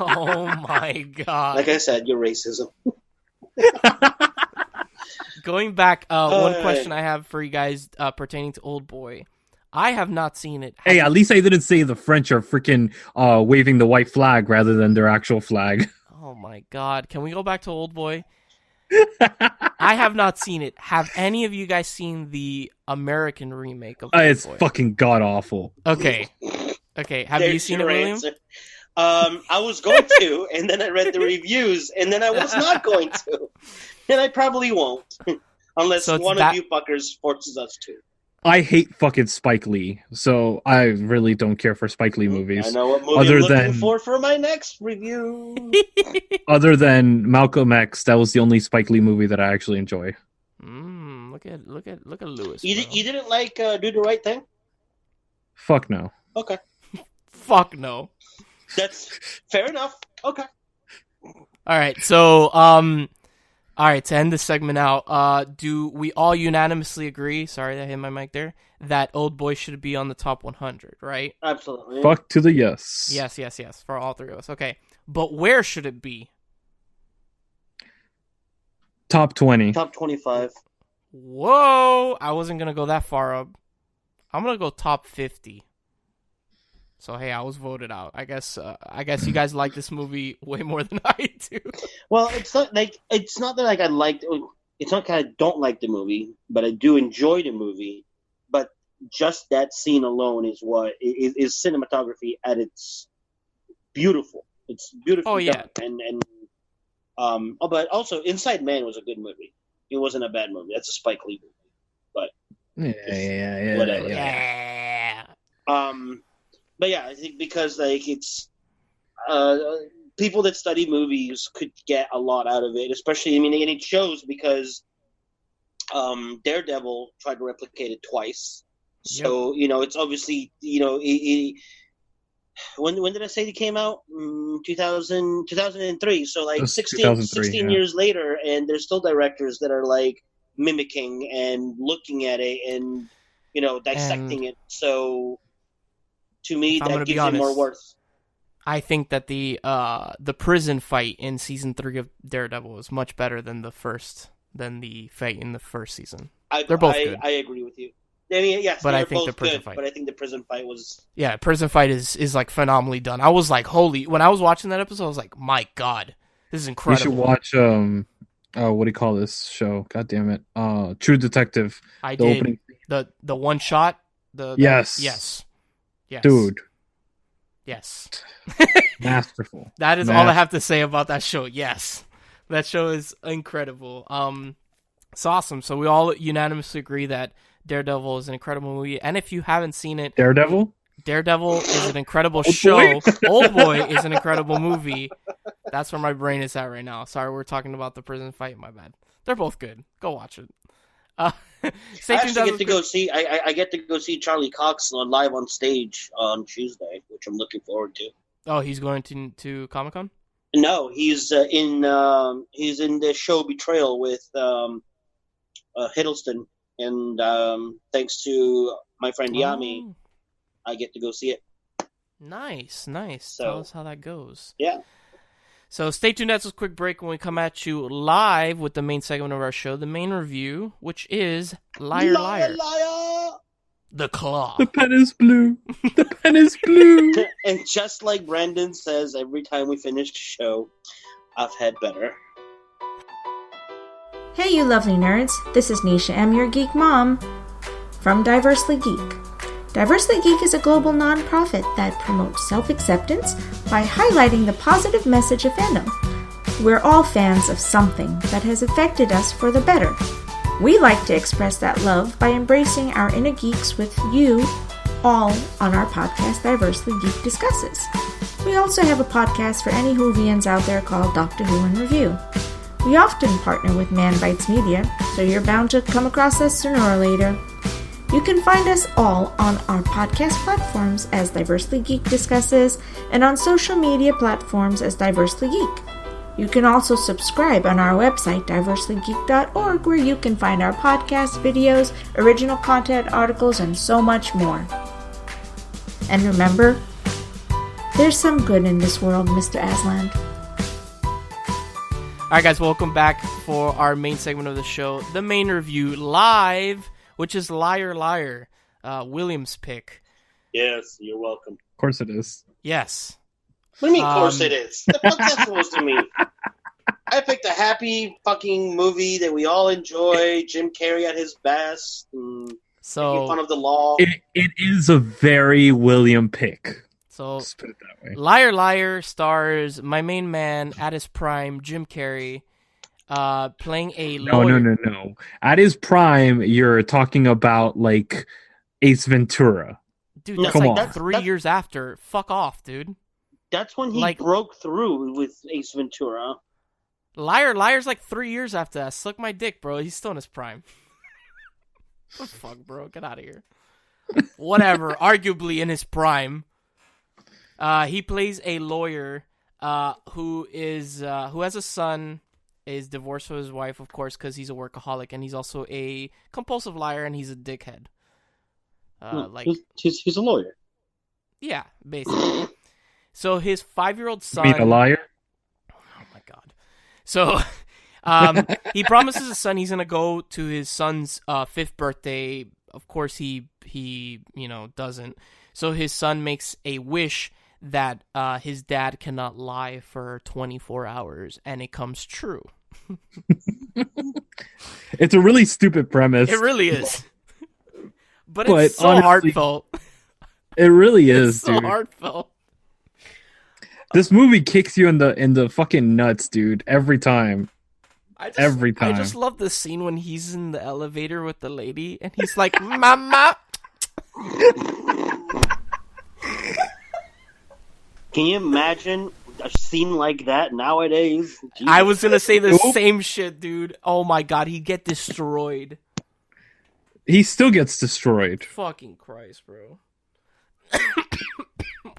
Oh my god. Like I said, your racism. Going back, one question I have for you guys pertaining to Old Boy. I have not seen it. Hey, at least I didn't say the French are freaking waving the white flag rather than their actual flag. Oh my god. Can we go back to Old Boy? I have not seen it. Have any of you guys seen the American remake of Old It's Boy? fucking god-awful. Okay. Have you seen it, William? Answer. I was going to, and then I read the reviews, and then I was not going to. And I probably won't. Unless one of you fuckers forces us to. I hate fucking Spike Lee, so I really don't care for Spike Lee movies. I know what movie I'm looking for my next review. Other than Malcolm X, that was the only Spike Lee movie that I actually enjoy. Look at Lewis. You didn't like Do the Right Thing? Fuck no. Okay. Fuck no. That's fair enough. Okay. All right. So all right, to end this segment out, do we all unanimously agree, sorry I hit my mic there, that Old Boy should be on the top 100, right? Absolutely. Fuck to the yes. Yes, for all three of us. Okay, but where should it be? Top 20. Top 25. Whoa, I wasn't going to go that far up. I'm gonna go top 50. So hey, I was voted out. I guess you guys like this movie way more than I do. Well, it's not that like I liked. It's not kind of don't like the movie, but I do enjoy the movie. But just that scene alone is what is cinematography at its beautiful. It's beautiful. Oh yeah, but also Inside Man was a good movie. It wasn't a bad movie. That's a Spike Lee movie. But whatever. Yeah. But yeah, I think because like it's people that study movies could get a lot out of it, especially and it shows because Daredevil tried to replicate it twice. So it's obviously when did I say it came out? 2003. So like 16 years later, and there's still directors that are like mimicking and looking at it and dissecting it. So to me, that gives it more worth. I think that the prison fight in season 3 of Daredevil is much better than the fight in the first season. They're both good. I agree with you. I mean, yes, but I think the prison fight. But I think the prison fight was prison fight is like phenomenally done. I was like, holy! When I was watching that episode, I was like, my god, this is incredible. You should watch what do you call this show? God damn it! True Detective. I did opening... the one shot. Yes, dude. Yes. Masterful. That is all I have to say about that show. Yes, that show is incredible. It's awesome. So we all unanimously agree that Daredevil is an incredible movie, and if you haven't seen it, Daredevil is an incredible show. Old Boy is an incredible movie. That's where my brain is at right now. Sorry, we're talking about the prison fight. My bad. They're both good. Go watch it. I get to go see Charlie Cox live on stage on Tuesday, which I'm looking forward to. Oh, he's going to Comic-Con? No, he's in the show Betrayal with Hiddleston. And thanks to my friend Yami, I get to go see it. Nice. So, tell us how that goes. Yeah. So stay tuned. That's a quick break when we come at you live with the main segment of our show, the main review, which is Liar, Liar. The Claw. The pen is blue. The pen is blue. And just like Brandon says every time we finish the show, I've had better. Hey, you lovely nerds. This is Nisha M., your geek mom, from Diversely Geek. Diversely Geek is a global non-profit that promotes self-acceptance by highlighting the positive message of fandom. We're all fans of something that has affected us for the better. We like to express that love by embracing our inner geeks with you all on our podcast Diversely Geek Discusses. We also have a podcast for any Whovians out there called Doctor Who in Review. We often partner with Manbitesmedia, so you're bound to come across us sooner or later. You can find us all on our podcast platforms as Diversely Geek Discusses and on social media platforms as Diversely Geek. You can also subscribe on our website, diverselygeek.org, where you can find our podcast, videos, original content, articles, and so much more. And remember, there's some good in this world, Mr. Aslan. Alright guys, welcome back for our main segment of the show, the main review live, which is Liar Liar, William's pick. Yes, you're welcome. Of course it is. Yes. What do you mean, of course it is? What's that supposed to mean? I picked a happy fucking movie that we all enjoy, Jim Carrey at his best, and making fun of the law. It is a very William pick. So, let's put it that way. Liar Liar stars my main man at his prime, Jim Carrey, playing a lawyer. No. At his prime, you're talking about like Ace Ventura. Dude, that's like 3 years after. Fuck off, dude. That's when he broke through with Ace Ventura. Liar Liar's like 3 years after that. Suck my dick, bro. He's still in his prime. What the fuck, bro? Get out of here. Whatever. Arguably in his prime. He plays a lawyer who has a son, is divorced from his wife, of course, because he's a workaholic, and he's also a compulsive liar, and he's a dickhead. He's a lawyer. Yeah, basically. So his 5-year-old son... You mean a liar? Oh my god. So he promises his son he's going to go to his son's 5th birthday of course he doesn't. So his son makes a wish that his dad cannot lie for 24 hours, and it comes true. It's a really stupid premise. It really is. But it's so honestly, heartfelt. It really is, It's so dude. heartfelt. This movie kicks you in the fucking nuts, dude. Every time. Every time. I just love the scene when he's in the elevator with the lady, and he's like, "Mama." Can you imagine a scene like that nowadays? Jesus. I was gonna say the same shit, dude. Oh my god, he'd get destroyed. He still gets destroyed. Fucking Christ, bro.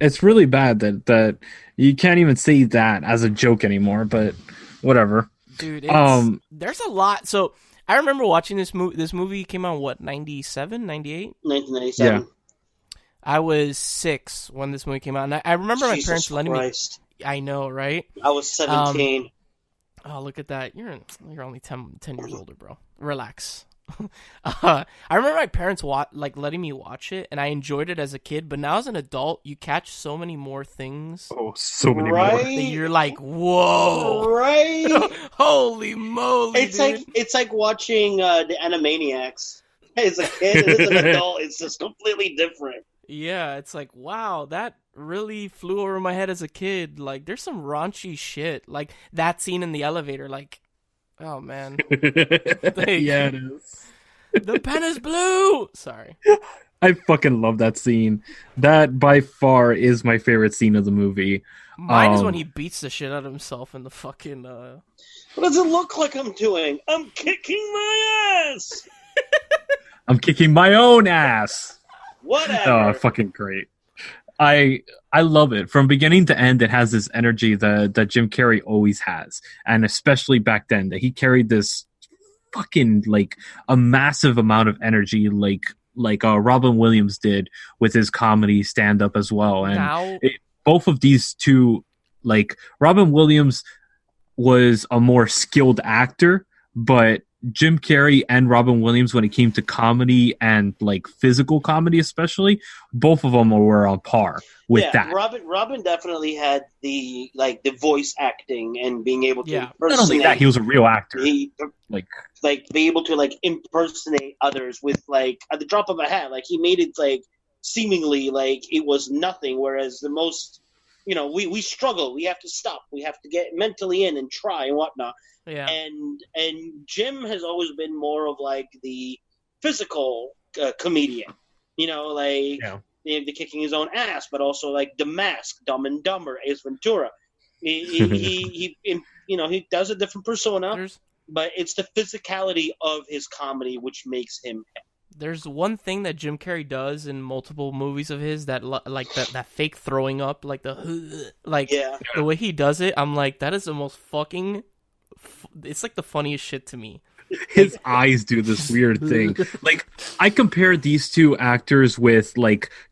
It's really bad that you can't even say that as a joke anymore, but whatever. Dude, there's a lot. So, I remember watching this movie. This movie came out, what, 97, 98? 1997. Yeah. I was 6 when this movie came out. And I remember my parents letting Christ. me... I know, right? I was 17. Oh, look at that. You're only 10 years older, bro. Relax. I remember my parents letting me watch it, and I enjoyed it as a kid. But now as an adult, you catch so many more things. Oh, so many Right? more. That you're like, whoa, Right? holy moly! It's like watching the Animaniacs. As a kid and as an adult, it's just completely different. Yeah, it's like, wow, that really flew over my head as a kid. Like, there's some raunchy shit, like that scene in the elevator. Like, oh man, Yeah, it is. The pen is blue. Sorry. I fucking love that scene. That by far is my favorite scene of the movie. Mine is when he beats the shit out of himself in the fucking. What does it look like I'm doing? I'm kicking my ass. I'm kicking my own ass. Whatever. Oh, fucking great. I love it. From beginning to end, it has this energy that Jim Carrey always has. And especially back then, that he carried this fucking, like, a massive amount of energy, like Robin Williams did with his comedy stand-up as well. And both of these two, like, Robin Williams was a more skilled actor, but Jim Carrey and Robin Williams, when it came to comedy and like physical comedy especially, both of them were on par with that. Robin definitely had the voice acting and being able to Not only that, he was a real actor. Like be able to impersonate others with at the drop of a hat. Like he made it seemingly like it was nothing, whereas the most we struggle. We have to stop. We have to get mentally in and try and whatnot. Yeah. And Jim has always been more of the physical comedian, the kicking his own ass, but also The Mask, Dumb and Dumber, Ace Ventura. He does a different persona, but it's the physicality of his comedy which makes him. There's one thing that Jim Carrey does in multiple movies of his that that fake throwing up, the way he does it. I'm like, that is the most fucking. It's the funniest shit to me. His eyes do this weird thing. I compare these two actors with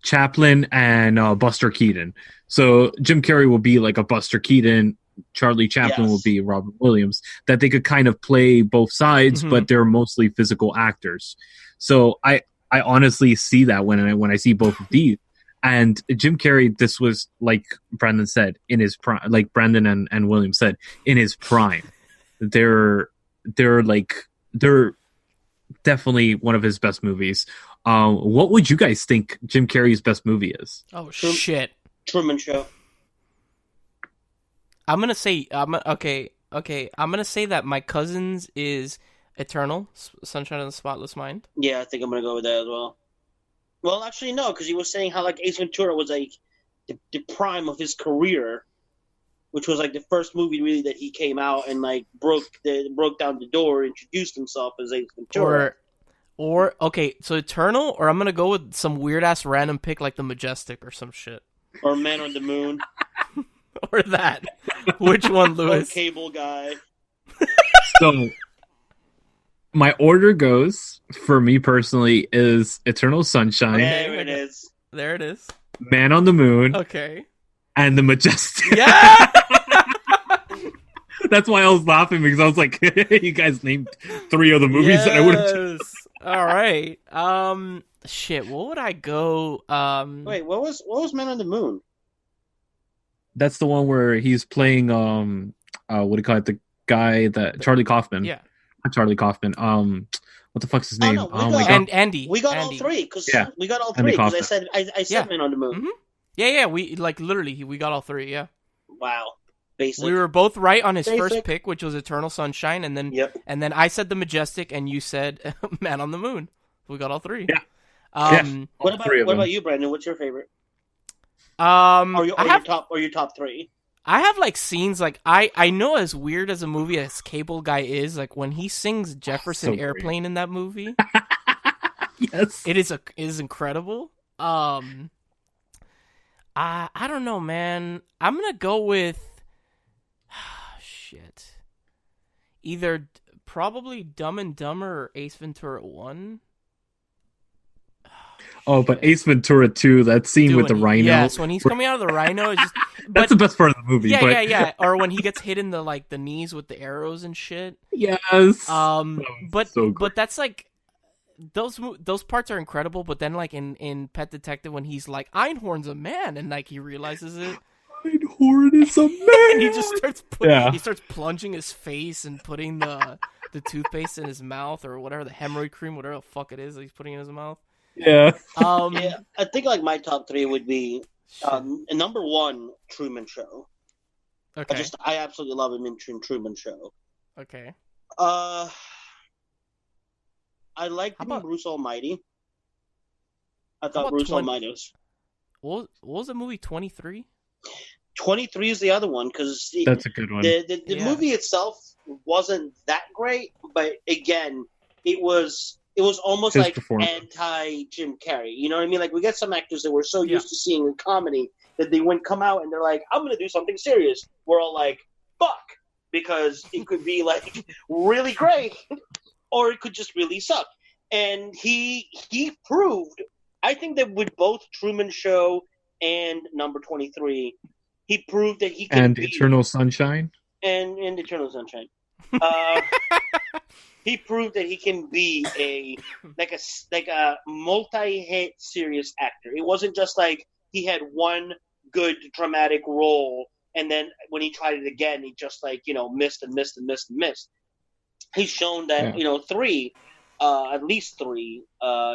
Chaplin and Buster Keaton. So Jim Carrey will be a Buster Keaton. Charlie Chaplin will be Robin Williams. That they could kind of play both sides, but they're mostly physical actors. So I honestly see that when I see both of these. And Jim Carrey, this was like Brandon said in his prime, like Brandon and William said in his prime. They're definitely one of his best movies. What would you guys think Jim Carrey's best movie is? Oh shit, Truman Show. I'm gonna say I'm gonna say that my cousin's is Eternal Sunshine of the Spotless Mind. Yeah, I think I'm gonna go with that as well. Well, actually, no, because he was saying how Ace Ventura was the prime of his career, which was the first movie really that he came out and broke down the door, introduced himself as Ace Ventura. Or okay, so Eternal, or I'm gonna go with some weird ass random pick like The Majestic or some shit. Or Man on the Moon. Or that. Which one, Lewis? Or Cable Guy. So my order goes, for me personally, is Eternal Sunshine. There it is. There it is. Man on the Moon. Okay. And The Majestic. Yeah! That's why I was laughing, because I was like, you guys named 3 of the movies that I would have chosen. All right. Shit. What would I go? Wait, what was Man on the Moon? That's the one where he's playing what do you call it? The guy that Charlie Kaufman. Yeah. Not Charlie Kaufman. What the fuck's his name? No, my god. Andy. We got Andy. all three because Yeah. we got all Andy three because Kaufman. I said Man on the Moon. Mm-hmm. Yeah. We literally we got all three. Yeah. Wow, basic. We were both right on his Basic. first pick, which was Eternal Sunshine, and then I said The Majestic, and you said Man on the Moon. We got all three. Yeah. What about you, Brandon? What's your favorite? Or your top three? I have like scenes like I know as weird as a movie as Cable Guy is, like when he sings Jefferson So Airplane in that movie. Yes. It is incredible. I don't know, man. I'm gonna go with shit. Either probably Dumb and Dumber or Ace Ventura 1. Oh, but Ace Ventura 2, that scene with the rhino. Yes, when he's coming out of the rhino, it's just that's the best part of the movie. Yeah. Or when he gets hit in the knees with the arrows and shit. Yes. But that's like those parts are incredible. But then like in Pet Detective when he's like Einhorn's a man and like he realizes it. Einhorn is a man. And he just starts plunging his face and putting the toothpaste in his mouth or whatever, the hemorrhoid cream, whatever the fuck it is that he's putting in his mouth. Yeah. I think like my top three would be number one, Truman Show. Okay. I absolutely love him in Truman Show. Okay. I like Bruce Almighty. I thought Bruce Almighty was. What was the movie 23? 23 is the other one because that's a good one. The movie itself wasn't that great, but again, it was almost His like anti-Jim Carrey. You know what I mean? Like, we get some actors that we're so used to seeing in comedy that they wouldn't come out and they're like, I'm going to do something serious. We're all like, fuck. Because it could be, like, really great or it could just really suck. And he proved, I think that with both Truman Show and Number 23, he proved that he can And Eternal Sunshine? And Eternal Sunshine. He proved that he can be a multi-hit serious actor. It wasn't just like he had one good dramatic role and then when he tried it again, he just missed and missed and missed and missed. He's shown that at least three,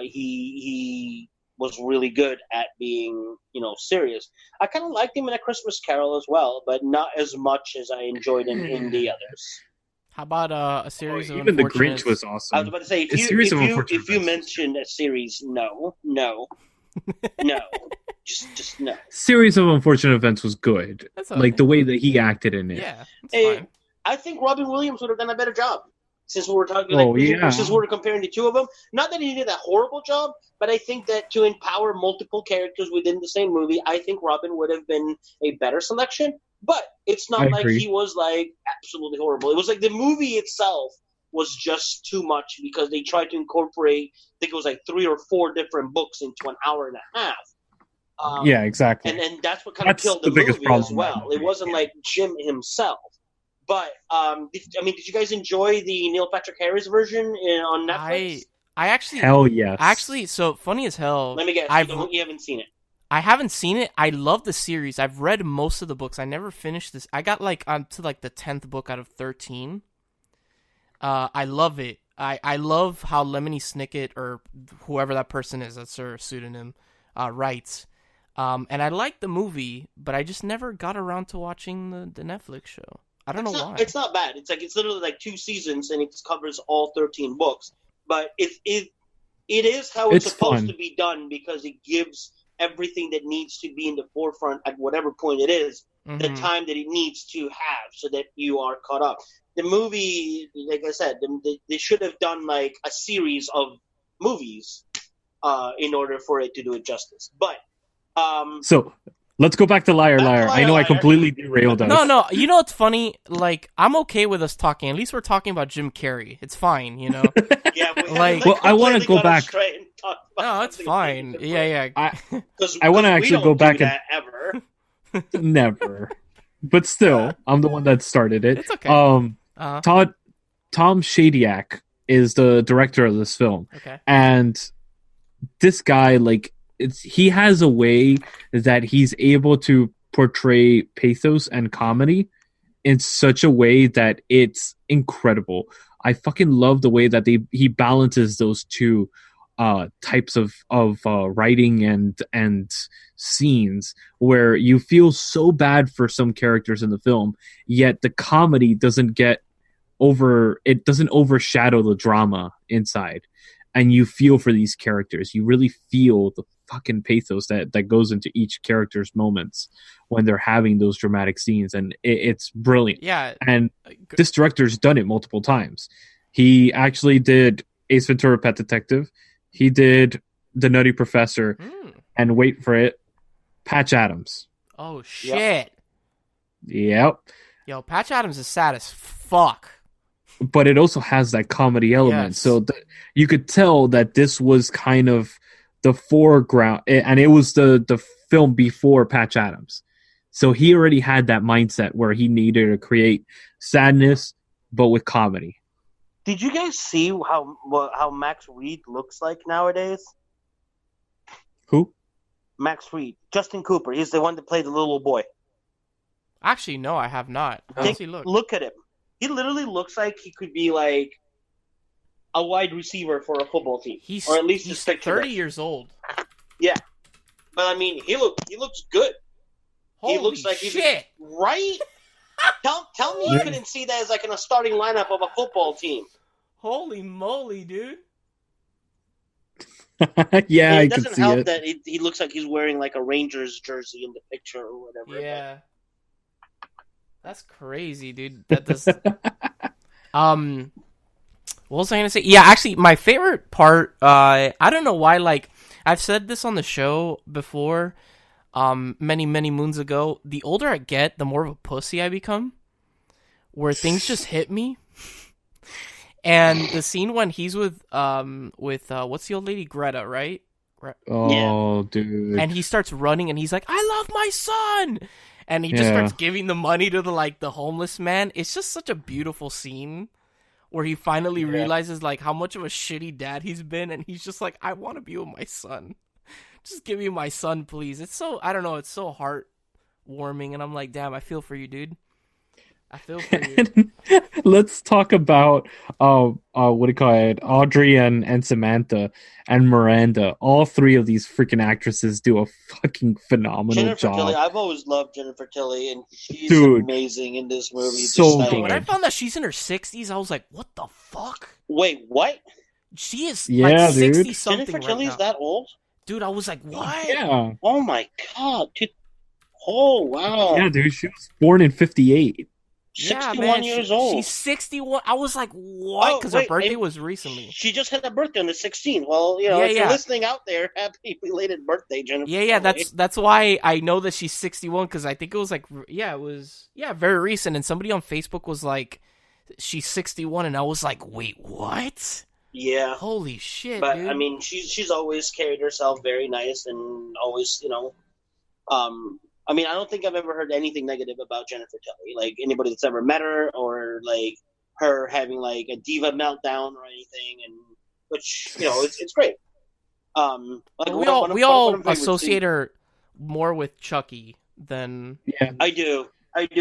he was really good at being serious. I kind of liked him in A Christmas Carol as well, but not as much as I enjoyed him in the others. How about a series of even The Unfortunate... Grinch was awesome. I was about to say, if you mentioned a series, no, just no. Series of Unfortunate Events was good. That's like the way that he acted in it. Yeah, it's fine. I think Robin Williams would have done a better job. Since we were talking, since we were comparing the two of them, not that he did a horrible job, but I think that to empower multiple characters within the same movie, I think Robin would have been a better selection. But it's not like he was like absolutely horrible. It was like the movie itself was just too much because they tried to incorporate, I think it was like 3 or 4 different books into an hour and a half. Yeah, exactly. And that's what kind of killed the movie as well. It wasn't like Jim himself. But did you guys enjoy the Neil Patrick Harris version on Netflix? I actually hell yes. Actually, so funny as hell. Let me guess. You haven't seen it. I haven't seen it. I love the series. I've read most of the books. I never finished this. I got onto the 10th book out of 13. I love it. I love how Lemony Snicket or whoever that person is, that's her pseudonym, writes. And I like the movie, but I just never got around to watching the Netflix show. I don't know why. It's not bad. It's literally like 2 seasons and it covers all 13 books. But it is how it's supposed to be done because it gives everything that needs to be in the forefront at whatever point it is, the time that it needs to have so that you are caught up. The movie, like I said, they should have done like a series of movies in order for it to do it justice. But so let's go back to Liar Liar. I know I completely derailed us. No. You know what's funny? Like, I'm okay with us talking. At least we're talking about Jim Carrey. It's fine, you know? Yeah, well, I want to go back. No, it's fine. Yeah. I want to actually go back and ever. Never. But still, I'm the one that started it. It's okay. Tom Shadyac is the director of this film. Okay. And this guy, like, he has a way that he's able to portray pathos and comedy in such a way that it's incredible. I fucking love the way that he balances those two types of writing and scenes, where you feel so bad for some characters in the film, yet the comedy doesn't overshadow the drama inside, and you feel for these characters. You really feel the fucking pathos that goes into each character's moments when they're having those dramatic scenes, and it's brilliant. Yeah. And this director's done it multiple times. He actually did Ace Ventura: Pet Detective. He did The Nutty Professor, and wait for it, Patch Adams. Oh shit. Yep. Yo, Patch Adams is sad as fuck. But it also has that comedy element. Yes. So you could tell that this was kind of the foreground, and it was the film before Patch Adams. So he already had that mindset where he needed to create sadness, but with comedy. Did you guys see how Max Reed looks like nowadays? Who? Max Reed. Justin Cooper. He's the one that played the little boy. Actually, no, I have not. How does he look? Look at him. He literally looks like he could be like a wide receiver for a football team, or at least he's 30 years old. Yeah, but I mean, he looks good. Holy he looks like shit! Right? Tell me you couldn't see that as like in a starting lineup of a football team. Holy moly, dude! Yeah, I it can doesn't see help it. that he looks like he's wearing like a Rangers jersey in the picture or whatever. Yeah, that's crazy, dude. That does. What was I gonna say? Yeah, actually, my favorite part. I don't know why. Like, I've said this on the show before. Many moons ago. The older I get, the more of a pussy I become. Where things just hit me. And the scene when he's with what's the old lady, Greta, right? Oh, dude. And he starts running, and he's like, "I love my son," and he just starts giving the money to the homeless man. It's just such a beautiful scene where he finally realizes like how much of a shitty dad he's been, and he's just like, "I want to be with my son. Just give me my son, please." It's so, I don't know, it's so heartwarming, and I'm like, damn, I feel for you, dude. I feel for you. Let's talk about what do you call it? Audrey and Samantha and Miranda. All three of these freaking actresses do a fucking phenomenal Jennifer job. Tilly. I've always loved Jennifer Tilly, and she's amazing in this movie. So just good. When I found that she's in her 60s, I was like, what the fuck? Wait, what? She is Yeah, like 60 something. Jennifer right Tilly's now. that old? Dude, I was like, what? Yeah. Oh my god. Oh wow. Yeah, dude. She was born in 58. 61 years old. She's 61. I was like, what? Because her birthday was recently. She just had a birthday on the 16th. Well, if you're listening out there, happy belated birthday, Jennifer. Yeah, that's why I know that she's 61, because I think it was like, very recent. And somebody on Facebook was like, she's 61, and I was like, wait, what? Yeah. Holy shit, but, dude. I mean, she's always carried herself very nice and always, I mean, I don't think I've ever heard anything negative about Jennifer Tilly. Like, anybody that's ever met her, or, like, her having, like, a diva meltdown or anything, and which, it's great. We all associate her more with Chucky than... Yeah. I do,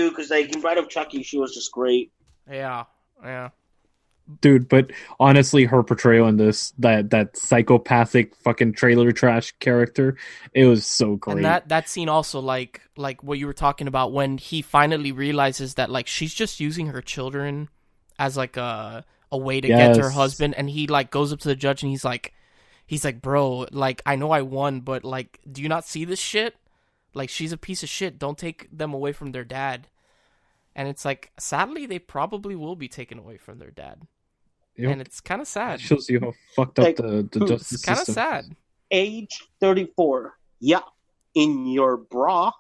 because, like, in Bride of Chucky, she was just great. Yeah. Dude, but honestly, her portrayal in this, that psychopathic fucking trailer trash character, it was so great. And that scene also, like what you were talking about, when he finally realizes that, like, she's just using her children as, like, a way to get to her husband, and he, like, goes up to the judge, and he's like, bro, like, I know I won, but, like, do you not see this shit? Like, she's a piece of shit. Don't take them away from their dad. And it's like, sadly, they probably will be taken away from their dad. Yep. And it's kind of sad. That shows you how fucked up the justice system. It's kind of sad. Age 34. Yeah. In your bra.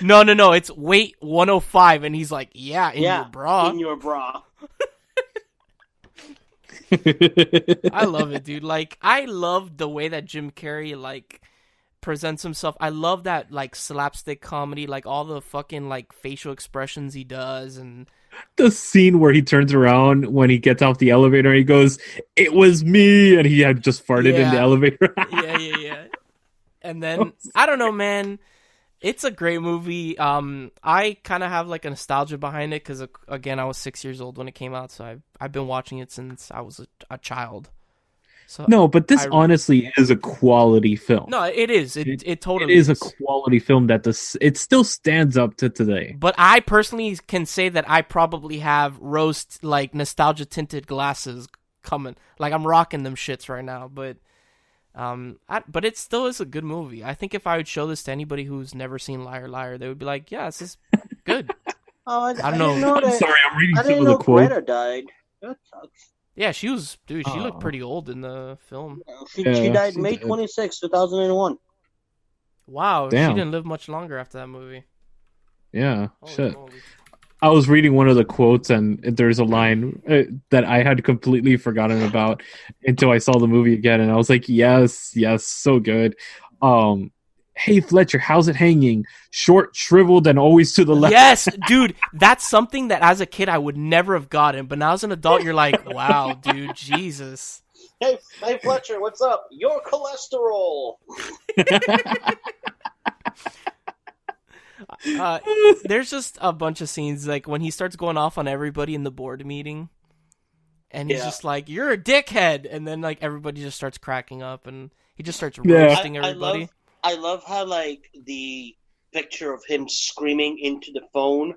No. It's weight 105. And he's like, yeah, in your bra. In your bra. I love it, dude. Like, I love the way that Jim Carrey, like, presents himself. I love that, like, slapstick comedy, like all the fucking, like, facial expressions he does, and The scene where he turns around when he gets off the elevator and he goes, "It was me," and he had just farted in the Yeah. elevator. Yeah. And then I don't know, man. It's a great movie. I kind of have like a nostalgia behind it because again, I was 6 years old when it came out, so I've been watching it since I was a child. So No, but this honestly is a quality film. No, it is. It totally is a quality film that it still stands up to today. But I personally can say that I probably have rose like nostalgia tinted glasses coming. Like I'm rocking them shits right now. But but it still is a good movie. I think if I would show this to anybody who's never seen Liar Liar, they would be like, "Yeah, this is good." I don't know. I'm sorry, I'm reading I some didn't of the know quotes. Greta died. That sucks. Yeah, she looked pretty old in the film. She died she May did. 26, 2001. Wow, Damn. she didn't live much longer after that movie. Yeah, Holy shit. moly. I was reading one of the quotes, and there's a line that I had completely forgotten about until I saw the movie again, and I was like, yes, so good. Hey, Fletcher, how's it hanging? Short, shriveled, and always to the left. Yes, dude, that's something that as a kid I would never have gotten, but now as an adult you're like, wow, dude, Jesus. Hey, Fletcher, what's up? Your cholesterol. There's just a bunch of scenes like when he starts going off on everybody in the board meeting, and he's just like, "You're a dickhead," and then like everybody just starts cracking up, and he just starts roasting everybody. I love how like the picture of him screaming into the phone,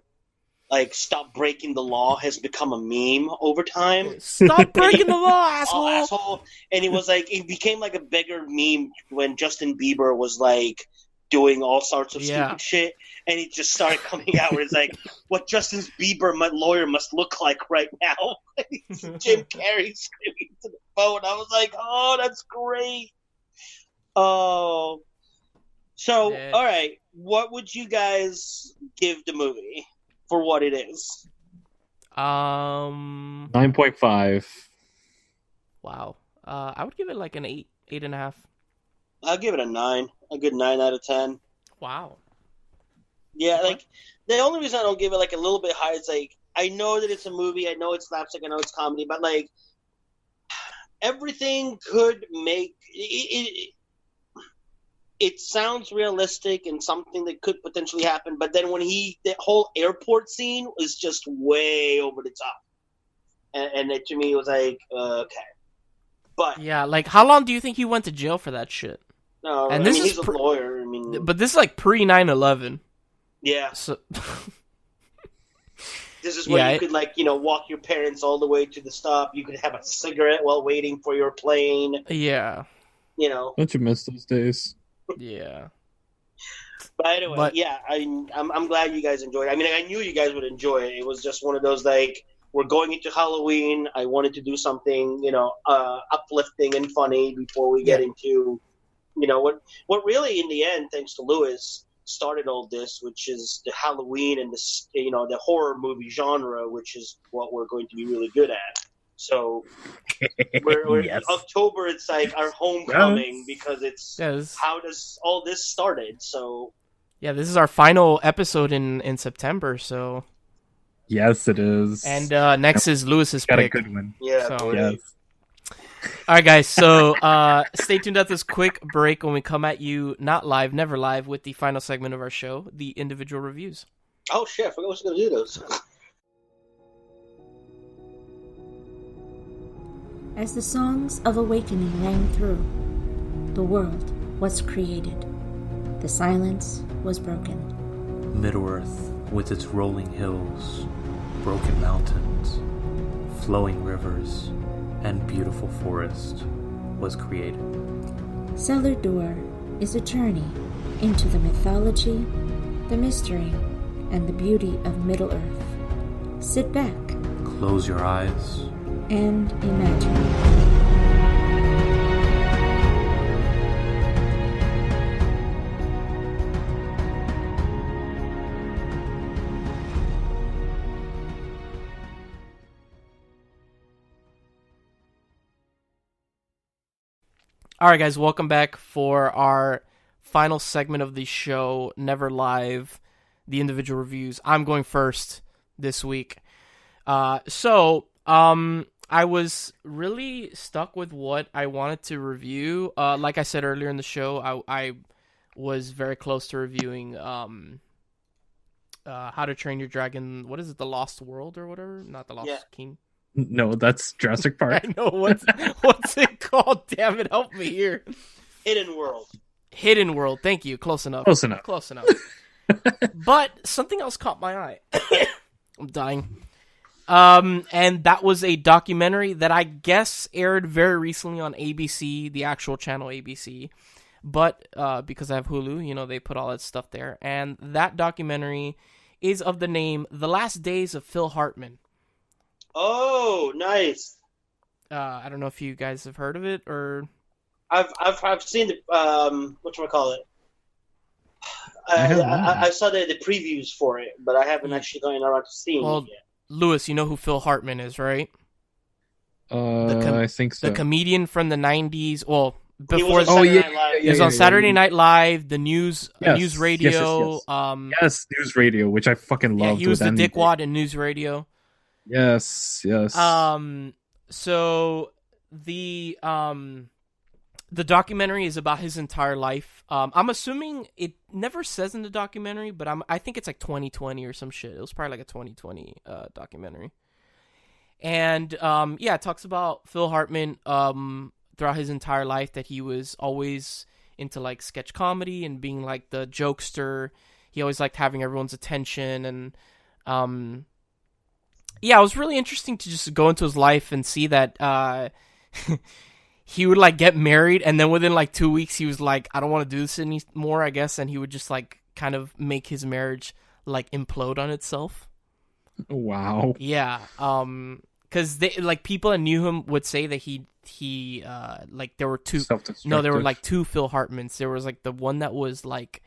like "Stop breaking the law," has become a meme over time. Stop breaking the law, asshole! Oh, asshole! And it became like a bigger meme when Justin Bieber was like doing all sorts of stupid shit, and he just started coming out where it's like, what Justin Bieber, my lawyer, must look like right now. Jim Carrey screaming to the phone. I was like, oh, that's great. Oh. So, all right, what would you guys give the movie for what it is? 9.5. Wow. I would give it like an 8.5. I'll give it a 9. A good 9 out of 10. Wow. Yeah, like, the only reason I don't give it, like, a little bit high is, like, I know that it's a movie, I know it's slapstick, I know it's comedy, but, like, everything could make... It sounds realistic and something that could potentially happen, but then when the whole airport scene was just way over the top. And it, to me, it was like, okay. But... Yeah, like, how long do you think he went to jail for that shit? No, and he's a lawyer. But this is like pre 9/11. Yeah. So this is where you could walk your parents all the way to the stop. You could have a cigarette while waiting for your plane. Yeah. Don't you miss those days? Yeah. But anyway, I'm glad you guys enjoyed it. I mean, I knew you guys would enjoy it. It was just one of those like, we're going into Halloween. I wanted to do something uplifting and funny before we get into. What really, in the end, thanks to Lewis, started all this, which is the Halloween and the horror movie genre, which is what we're going to be really good at. So, we're October. It's like our homecoming because it's how does all this started. So, yeah, this is our final episode in September. So, yes, it is. And next is Lewis's got pick. A good one. Yeah. So, yes. All right, guys, so stay tuned at this quick break when we come at you, not live, never live, with the final segment of our show, the individual reviews. Oh, shit, I forgot I was going to do those. As the songs of awakening rang through, the world was created. The silence was broken. Middle-earth, with its rolling hills, broken mountains, flowing rivers, and beautiful forest was created. Cellar Door is a journey into the mythology, the mystery, and the beauty of Middle-earth. Sit back. Close your eyes. And imagine. All right, guys, welcome back for our final segment of the show, Never Live, the individual reviews. I'm going first this week. I was really stuck with what I wanted to review. Like I said earlier in the show, I was very close to reviewing How to Train Your Dragon. What is it? The Lost World or whatever? Not the Lost King. No, that's Jurassic Park. I know what's it called? Damn it, help me here. Hidden World. Hidden World. Thank you. Close enough. Close enough. But something else caught my eye. I'm dying. And that was a documentary that I guess aired very recently on ABC, the actual channel ABC. But because I have Hulu, they put all that stuff there. And that documentary is of the name The Last Days of Phil Hartman. Oh, nice. I don't know if you guys have heard of it or... I've seen the whatchamacallit. I saw the previews for it, but I haven't actually gone around to seeing it yet. Lewis, you know who Phil Hartman is, right? I think so. The comedian from the 90s. Well, before he was on Saturday Night Live, the news radio. Yes, news radio, which I fucking loved. Yeah, he was the dickwad in news radio. Yes. So the documentary is about his entire life. I'm assuming it never says in the documentary, but I think it's like 2020 or some shit. It was probably like a 2020 documentary. And it talks about Phil Hartman throughout his entire life, that he was always into like sketch comedy and being like the jokester. He always liked having everyone's attention, and it was really interesting to just go into his life and see that he would like get married, and then within like 2 weeks he was like, I don't want to do this anymore, I guess, and he would just like kind of make his marriage like implode on itself. Wow. Yeah. Because they like people that knew him would say that he like there were two. No, there were like two Phil Hartmans. There was like the one that was like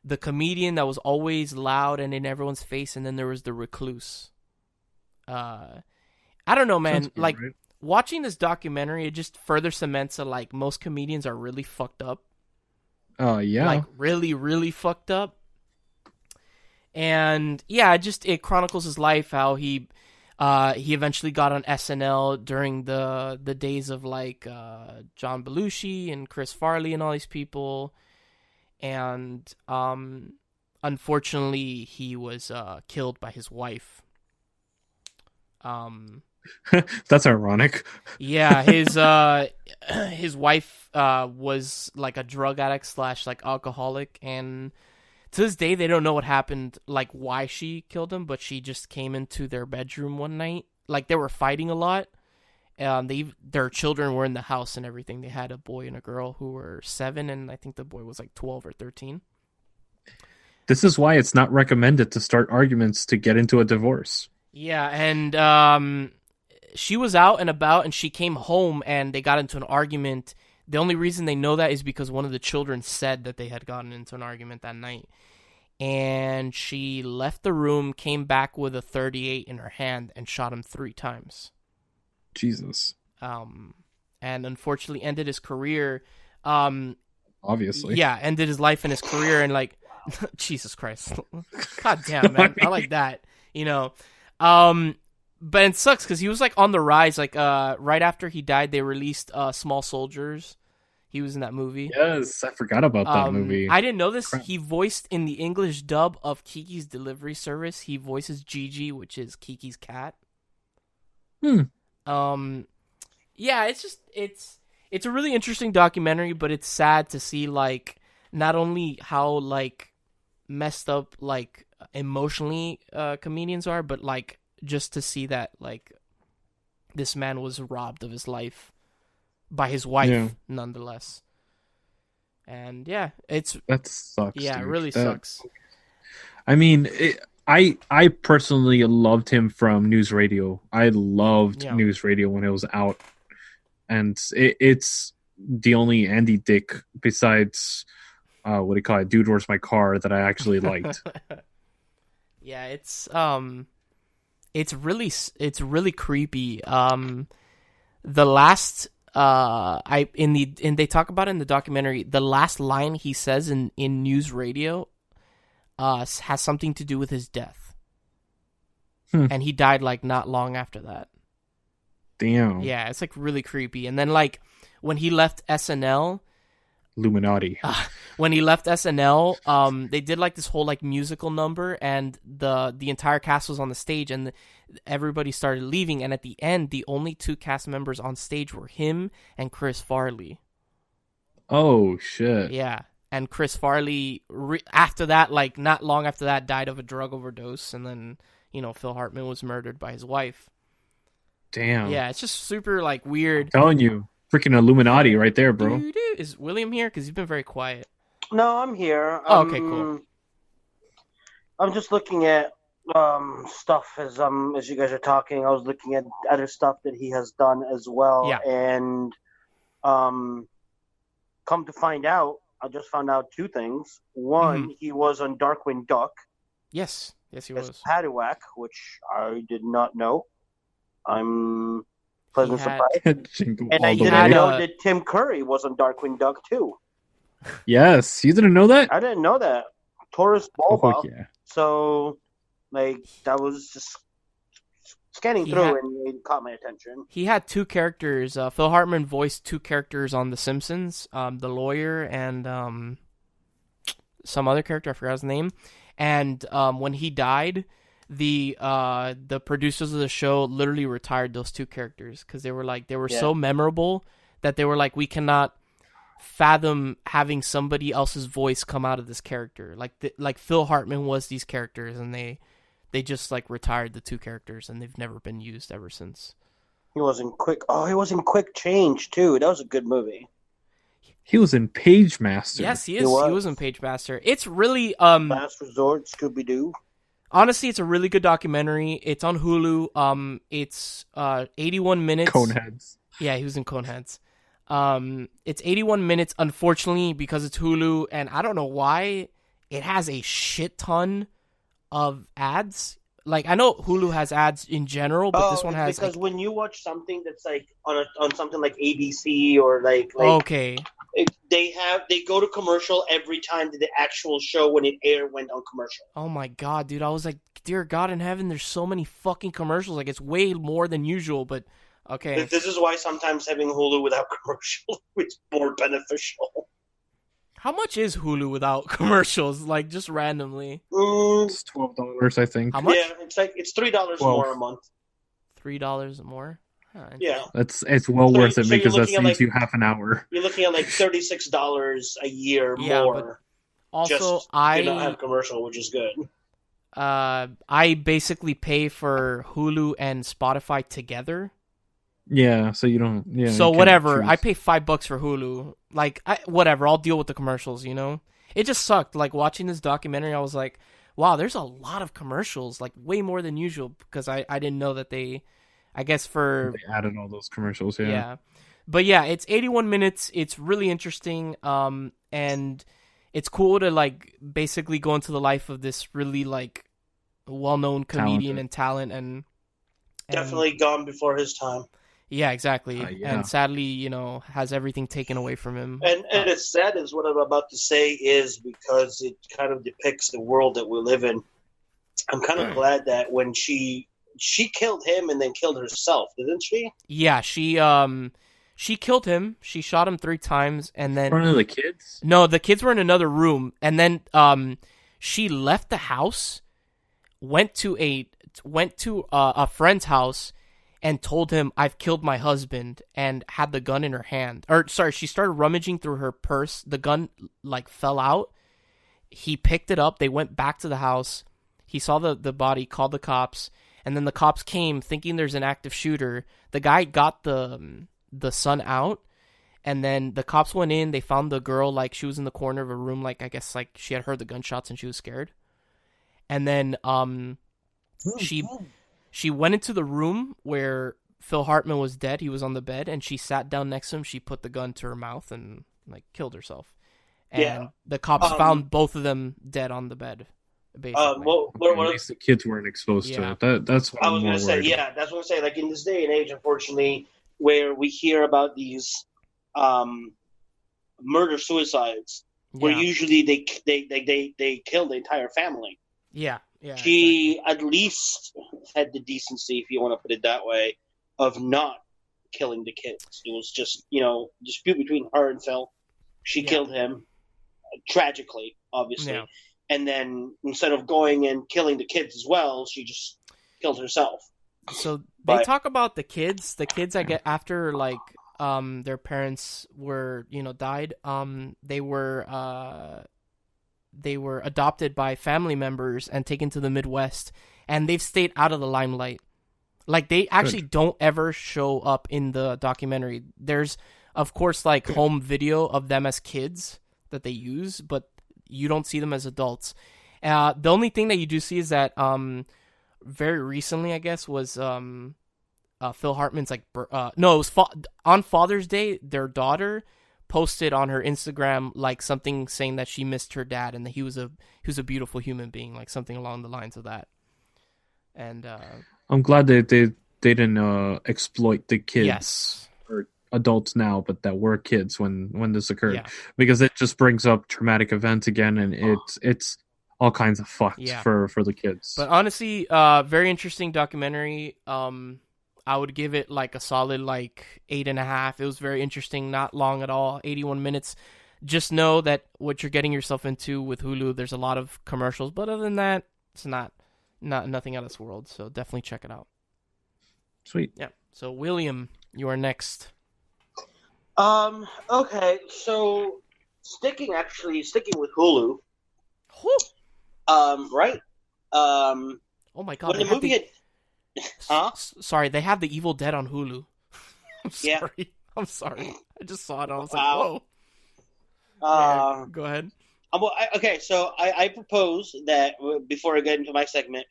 the comedian that was always loud and in everyone's face, and then there was the recluse. I don't know, man. Like. Right? Watching this documentary, it just further cements that like most comedians are really fucked up. Oh yeah, like really, really fucked up. And it chronicles his life, how he eventually got on SNL during the days of like John Belushi and Chris Farley and all these people, and unfortunately he was killed by his wife. That's ironic. Yeah, his wife was like a drug addict / like alcoholic, and to this day they don't know what happened, like why she killed him, but she just came into their bedroom one night. Like they were fighting a lot. Their children were in the house and everything. They had a boy and a girl who were 7, and I think the boy was like 12 or 13. This is why it's not recommended to start arguments to get into a divorce. Yeah, and she was out and about, and she came home, and they got into an argument. The only reason they know that is because one of the children said that they had gotten into an argument that night. And she left the room, came back with a .38 in her hand, and shot him 3 times. Jesus. And unfortunately ended his career. Obviously. Yeah, ended his life and his career, and like, Jesus Christ. God damn, man. I like that, But it sucks because he was like on the rise. Like right after he died, they released Small Soldiers. He was in that movie. Yes, I forgot about that movie. I didn't know this. Crap. He voiced in the English dub of Kiki's Delivery Service. He voices Gigi, which is Kiki's cat. Yeah, it's a really interesting documentary, but it's sad to see like not only how like messed up like emotionally comedians are, but like just to see that like this man was robbed of his life by his wife, nonetheless. And that sucks. Yeah, dude. It really sucks. I mean, I personally loved him from News Radio. I loved News Radio when it was out, and it's the only Andy Dick besides what do you call it, Dude, Where's My Car, that I actually liked. Yeah, it's really creepy. The last they talk about it in the documentary, the last line he says in News Radio has something to do with his death. and he died like not long after that. Damn. Yeah, it's like really creepy. And then like when he left SNL, Illuminati. when he left SNL, they did like this whole like musical number, and the entire cast was on the stage, and everybody started leaving. And at the end, the only two cast members on stage were him and Chris Farley. Oh shit. Yeah, and Chris Farley after that, like not long after that, died of a drug overdose, and then Phil Hartman was murdered by his wife. Damn. Yeah, it's just super like weird. I'm telling you, freaking Illuminati right there, bro. Is William here? Because he's been very quiet. No, I'm here. Oh, okay, cool. I'm just looking at stuff as you guys are talking. I was looking at other stuff that he has done as well. Yeah. And come to find out, I just found out two things. One, he was on Darkwing Duck. Yes, he was. As Paddywhack, which I did not know. I'm pleasant surprised. And I didn't know that Tim Curry was on Darkwing Duck too. Yes, you didn't know that? I didn't know that. Taurus Bulba. Oh, yeah. So, like, that was just scanning through and it caught my attention. He had two characters. Phil Hartman voiced two characters on The Simpsons, the lawyer and some other character, I forgot his name. And when he died, the producers of the show literally retired those two characters because they were so memorable that they were like, we cannot fathom having somebody else's voice come out of this character. Like Phil Hartman was these characters, and they just like retired the two characters, and they've never been used ever since. He was in Quick Change too. That was a good movie. He was in Page Master. Yes, he is. He was in Page Master. It's really Last Resort, Scooby Doo. Honestly, it's a really good documentary. It's on Hulu. It's 81 minutes. Coneheads. Yeah, he was in Coneheads. It's 81 minutes, unfortunately, because it's Hulu, and I don't know why it has a shit ton of ads. Like, I know Hulu has ads in general, but this one has because when you watch something that's like on something like ABC or like okay, they go to commercial every time that the actual show when it aired went on commercial. Oh my god, dude! I was like, dear God in heaven, there's so many fucking commercials. Like, it's way more than usual, but. Okay. This is why sometimes having Hulu without commercials is more beneficial. How much is Hulu without commercials? Like, just randomly? It's $12, I think. How much? Yeah, it's $3 more a month. $3 more? Huh, yeah. It's well worth it because that saves you half an hour. You're looking at like $36 a year more. But also, I don't have commercial, which is good. I basically pay for Hulu and Spotify together. Yeah, so you don't. Yeah. So whatever, I pay $5 for Hulu. Like, whatever, I'll deal with the commercials. It just sucked. Like, watching this documentary, I was like, wow, there's a lot of commercials, like way more than usual, because I didn't know that they added all those commercials. Yeah. But yeah, it's 81 minutes. It's really interesting. And it's cool to like basically go into the life of this really like well-known comedian and talent and definitely gone before his time. Yeah, exactly. And sadly, has everything taken away from him. And it's sad is what I'm about to say is because it kind of depicts the world that we live in. I'm kind of glad that when she killed him and then killed herself, didn't she? Yeah, she killed him. She shot him 3 times and then... In front of the kids? No, the kids were in another room. And then she left the house, went to a friend's house, and told him, I've killed my husband, and had the gun in her hand. She started rummaging through her purse. The gun, like, fell out. He picked it up. They went back to the house. He saw the body, called the cops, and then the cops came thinking there's an active shooter. The guy got the son out, and then the cops went in. They found the girl, like, she was in the corner of a room, like, I guess, like, she had heard the gunshots and she was scared. And then, She went into the room where Phil Hartman was dead. He was on the bed, and she sat down next to him. She put the gun to her mouth and like killed herself. And the cops found both of them dead on the bed. Basically, at least the kids weren't exposed to it. That's what I was going to say. Yeah, that's what I'm saying. Like in this day and age, unfortunately, where we hear about these murder suicides, where usually they kill the entire family. Yeah. Yeah, she at least had the decency, if you want to put it that way, of not killing the kids. It was just, dispute between her and Phil. She killed him, tragically, obviously. Yeah. And then instead of going and killing the kids as well, she just killed herself. So they talk about the kids. The kids I get after their parents were died. They were adopted by family members and taken to the Midwest, and they've stayed out of the limelight. Like they actually don't ever show up in the documentary. There's of course home video of them as kids that they use, but you don't see them as adults. The only thing that you do see is that very recently, I guess, was Phil Hartman's on Father's Day, their daughter posted on her Instagram something saying that she missed her dad and that he was a beautiful human being, something along the lines of that. And I'm glad that they didn't exploit the kids. Yes. Or adults now, but that were kids when this occurred, because it just brings up traumatic events again, and it's all kinds of fucked for the kids. But honestly, very interesting documentary. I would give it a solid 8.5. It was very interesting, not long at all, 81 minutes. Just know that what you're getting yourself into with Hulu, there's a lot of commercials, but other than that, it's not nothing out of this world. So definitely check it out. Sweet. Yeah. So William, you are next. Okay, so sticking with Hulu. Right. Oh my god. When the movie Sorry, they have The Evil Dead on Hulu. I'm sorry. I just saw it and I was whoa. Go ahead. Okay, so I propose that before I get into my segment,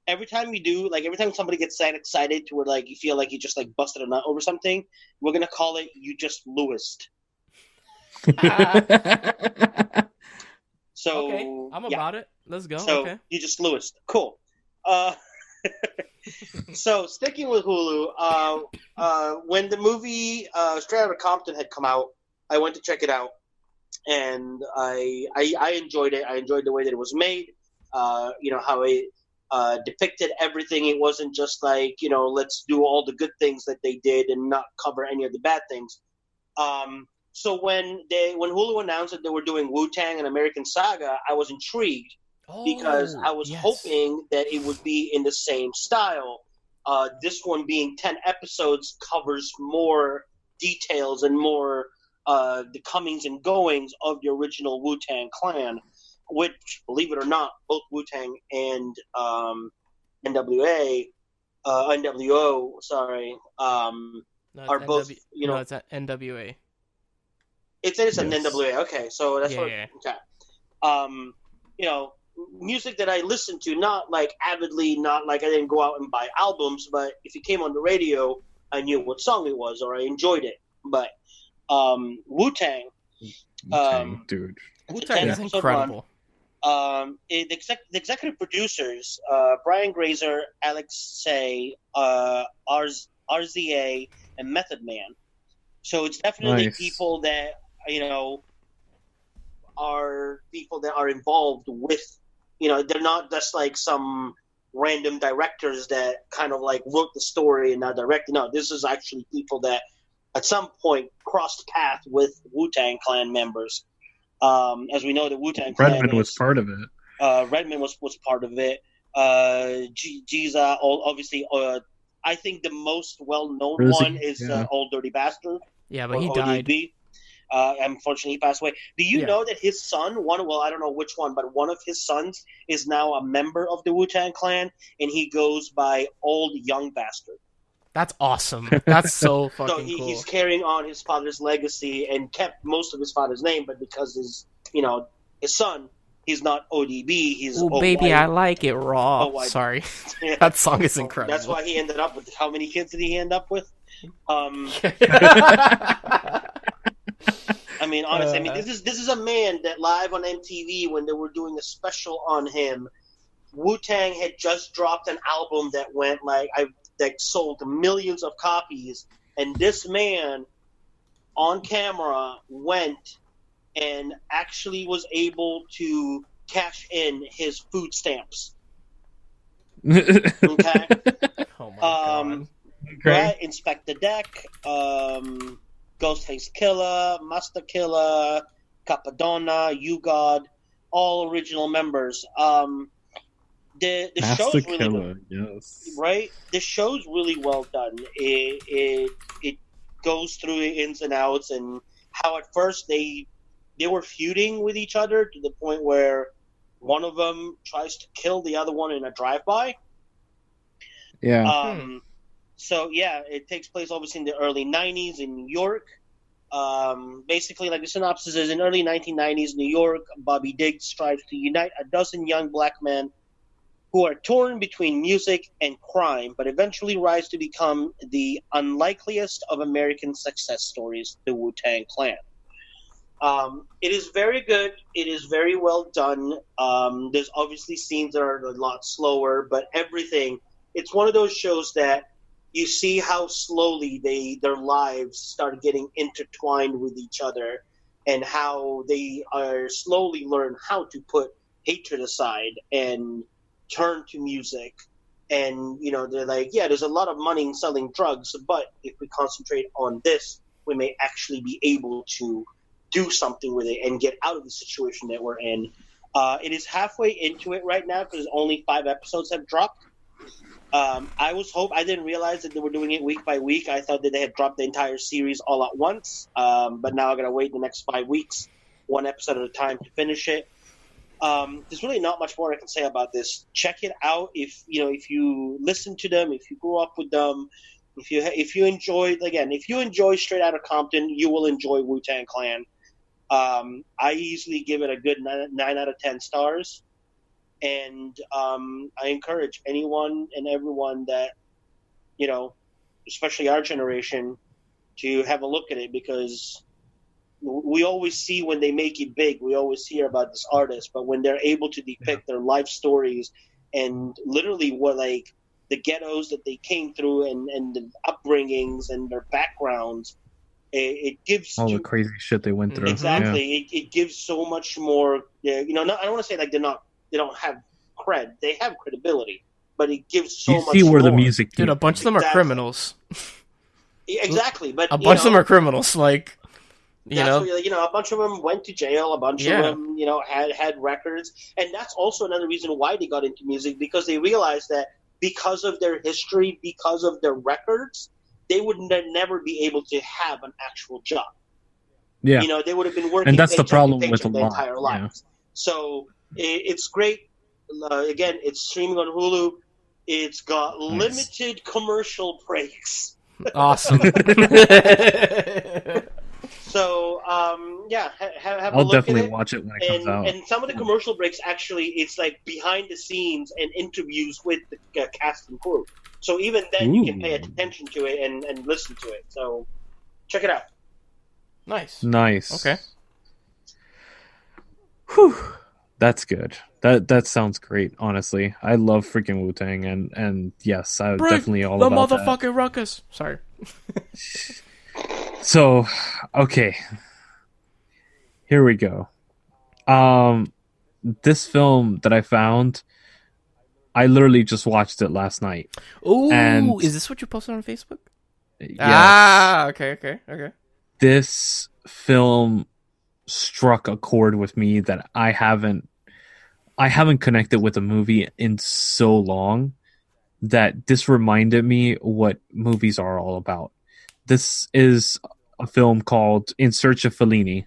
every time you do, every time somebody gets that excited to where you feel like you just busted a nut over something, we're gonna call it "You Just Lewis'd." So okay, I'm about it. Let's go. So okay. You just Lewis'd. Cool. So sticking with Hulu, when the movie Straight Outta Compton had come out, I went to check it out, and I enjoyed it. I enjoyed the way that it was made. How it depicted everything. It wasn't just let's do all the good things that they did and not cover any of the bad things. So when Hulu announced that they were doing WuTang and American Saga, I was intrigued because I was hoping that it would be in the same style. This one being 10 episodes covers more details and more the comings and goings of the original WuTang Clan, which, believe it or not, both WuTang and NWO, are both, No, it's at NWA. It's an NWA. Okay, so that's okay. Music that I listened to, not avidly, not I didn't go out and buy albums, but if it came on the radio, I knew what song it was or I enjoyed it. But WuTang, dude, WuTang is incredible. The executive producers, Brian Grazer, Alexei, RZA, and Method Man. So it's definitely people that are people that are involved with. They're not just some random directors that kind of wrote the story and now directed. No, this is actually people that at some point crossed paths with Wu-Tang Clan members. As we know, the Wu-Tang Clan Redman was part of it. Redman was part of it. Giza, obviously. I think the most well-known one is Old Dirty Bastard. Yeah, but he died. Unfortunately, he passed away. Do you know that his son, I don't know which one, but one of his sons is now a member of the Wu-Tang Clan, and he goes by Old Young Bastard. That's awesome. That's so fucking cool. He's carrying on his father's legacy and kept most of his father's name, but because his son, he's not ODB. He's baby, I like it raw. Sorry, that song is incredible. That's why he ended up with how many kids did he end up with? I mean, honestly, this is a man that live on MTV when they were doing a special on him, Wu-Tang had just dropped an album that went that sold millions of copies, and this man on camera went and actually was able to cash in his food stamps. Okay. Oh my god. Right? Inspect the Deck, Ghostface Killer, Master Killer, Capadonna, You God, all original members. The Master show's really Killer, good, yes. right? The show's really well done. It goes through the ins and outs and how at first they were feuding with each other to the point where one of them tries to kill the other one in a drive-by. Yeah. So yeah, it takes place obviously in the early 90s in New York. Basically, like the synopsis is, in early 1990s New York, Bobby Diggs strives to unite a dozen young black men who are torn between music and crime, but eventually rise to become the unlikeliest of American success stories, the Wu-Tang Clan. It is very good. It is very well done. There's obviously scenes that are a lot slower, but everything. It's one of those shows that you see how slowly their lives start getting intertwined with each other, and how they are slowly learn how to put hatred aside and turn to music. And they're like, yeah, there's a lot of money in selling drugs, but if we concentrate on this, we may actually be able to do something with it and get out of the situation that we're in. It is halfway into it right now because only 5 episodes have dropped. I didn't realize that they were doing it week by week. I thought that they had dropped the entire series all at once. But now I gotta wait the next 5 weeks, 1 episode at a time to finish it. There's really not much more I can say about this. Check it out if you listen to them, if you grew up with them, if you enjoy Straight Outta Compton, you will enjoy Wu-Tang Clan. I easily give it a good 9 out of 10 stars. And I encourage anyone and everyone that, especially our generation, to have a look at it, because we always see when they make it big, we always hear about this artist, but when they're able to depict their life stories and literally what, like, the ghettos that they came through and the upbringings and their backgrounds, it gives all the crazy shit they went through. Exactly. Yeah. It gives so much more. I don't want to say like they don't have cred. They have credibility, but it gives so much. You see where more. the music, dude. A bunch of them are criminals. Exactly, but a bunch of them are criminals. Like, a bunch of them went to jail. A bunch of them, had records, and that's also another reason why they got into music, because they realized that because of their history, because of their records, they would never be able to have an actual job. Yeah, they would have been working. And that's the problem with a their lot. Entire lives. Yeah. So it's great. Again, it's streaming on Hulu. It's got limited commercial breaks. Awesome. So, have I'll a look definitely at it. watch it when it comes out. And some of the commercial breaks, actually, it's like behind the scenes and interviews with the cast and crew. So even then, you can pay attention to it and listen to it. So check it out. Nice. Okay. Whew. That's good. That sounds great, honestly. I love freaking Wu-Tang, and yes, I was definitely all about the motherfucking ruckus. Sorry. So, okay. Here we go. This film that I found, I literally just watched it last night. Ooh, and is this what you posted on Facebook? Yes. Ah, okay. This film struck a chord with me that I haven't connected with a movie in so long, that this reminded me what movies are all about. This is a film called In Search of Fellini,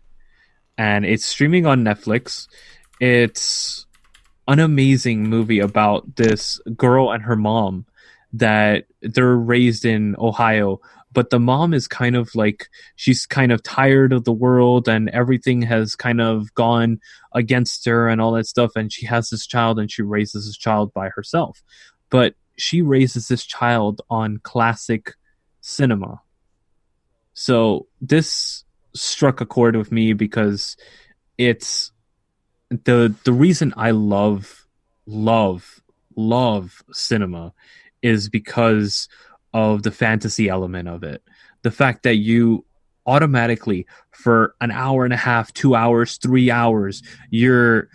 and it's streaming on Netflix. It's an amazing movie about this girl and her mom that they're raised in Ohio, but the mom is kind of like, she's kind of tired of the world and everything has kind of gone against her and all that stuff, and she has this child and she raises this child by herself, but she raises this child on classic cinema. So this struck a chord with me because it's the reason I love cinema is because of the fantasy element of it. The fact that you automatically, for an hour and a half, 2 hours, 3 hours, you're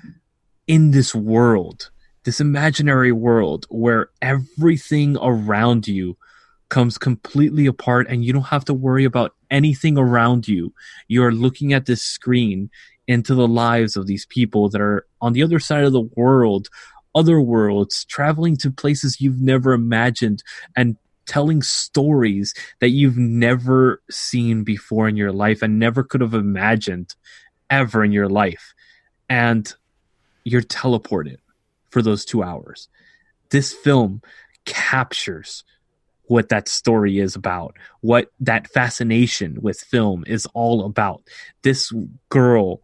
in this world, this imaginary world where everything around you comes completely apart and you don't have to worry about anything around you. You're looking at this screen into the lives of these people that are on the other side of the world, other worlds, traveling to places you've never imagined and telling stories that you've never seen before in your life and never could have imagined ever in your life. And you're teleported for those 2 hours. This film captures what that story is about, what that fascination with film is all about. This girl,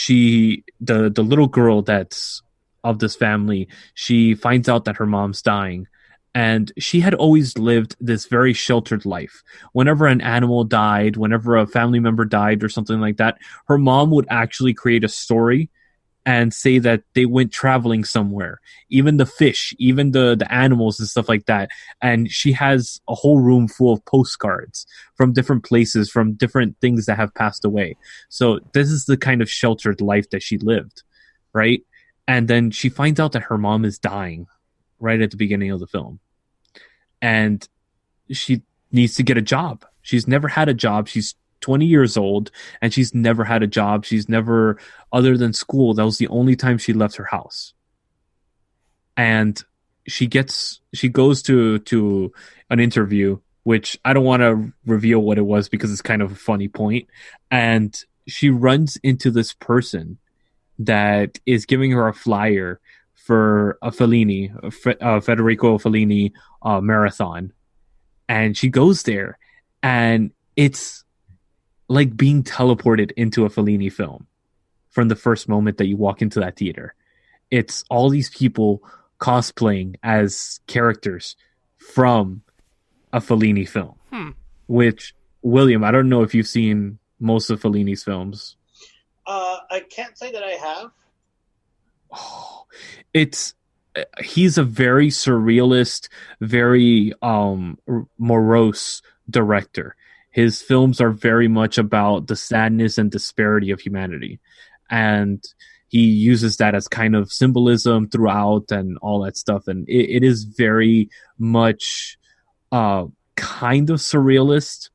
the little girl that's of this family, she finds out that her mom's dying, and she had always lived this very sheltered life. Whenever an animal died, whenever a family member died or something like that, her mom would actually create a story and say that they went traveling somewhere, even the fish, even the animals and stuff like that. And she has a whole room full of postcards from different places, from different things that have passed away. So this is the kind of sheltered life that she lived, right? And then she finds out that her mom is dying right at the beginning of the film. And she needs to get a job. She's never had a job. She's 20 years old and she's never had a job. She's never, other than school, that was the only time she left her house. And she goes to an interview, which I don't want to reveal what it was because it's kind of a funny point. And she runs into this person that is giving her a flyer for a Fellini, Federico Fellini marathon. And she goes there and it's like being teleported into a Fellini film from the first moment that you walk into that theater. It's all these people cosplaying as characters from a Fellini film. Which, William, I don't know if you've seen most of Fellini's films. I can't say that I have. Oh, he's a very surrealist, very morose director. His films are very much about the sadness and disparity of humanity. And he uses that as kind of symbolism throughout and all that stuff. And it is very much kind of surrealist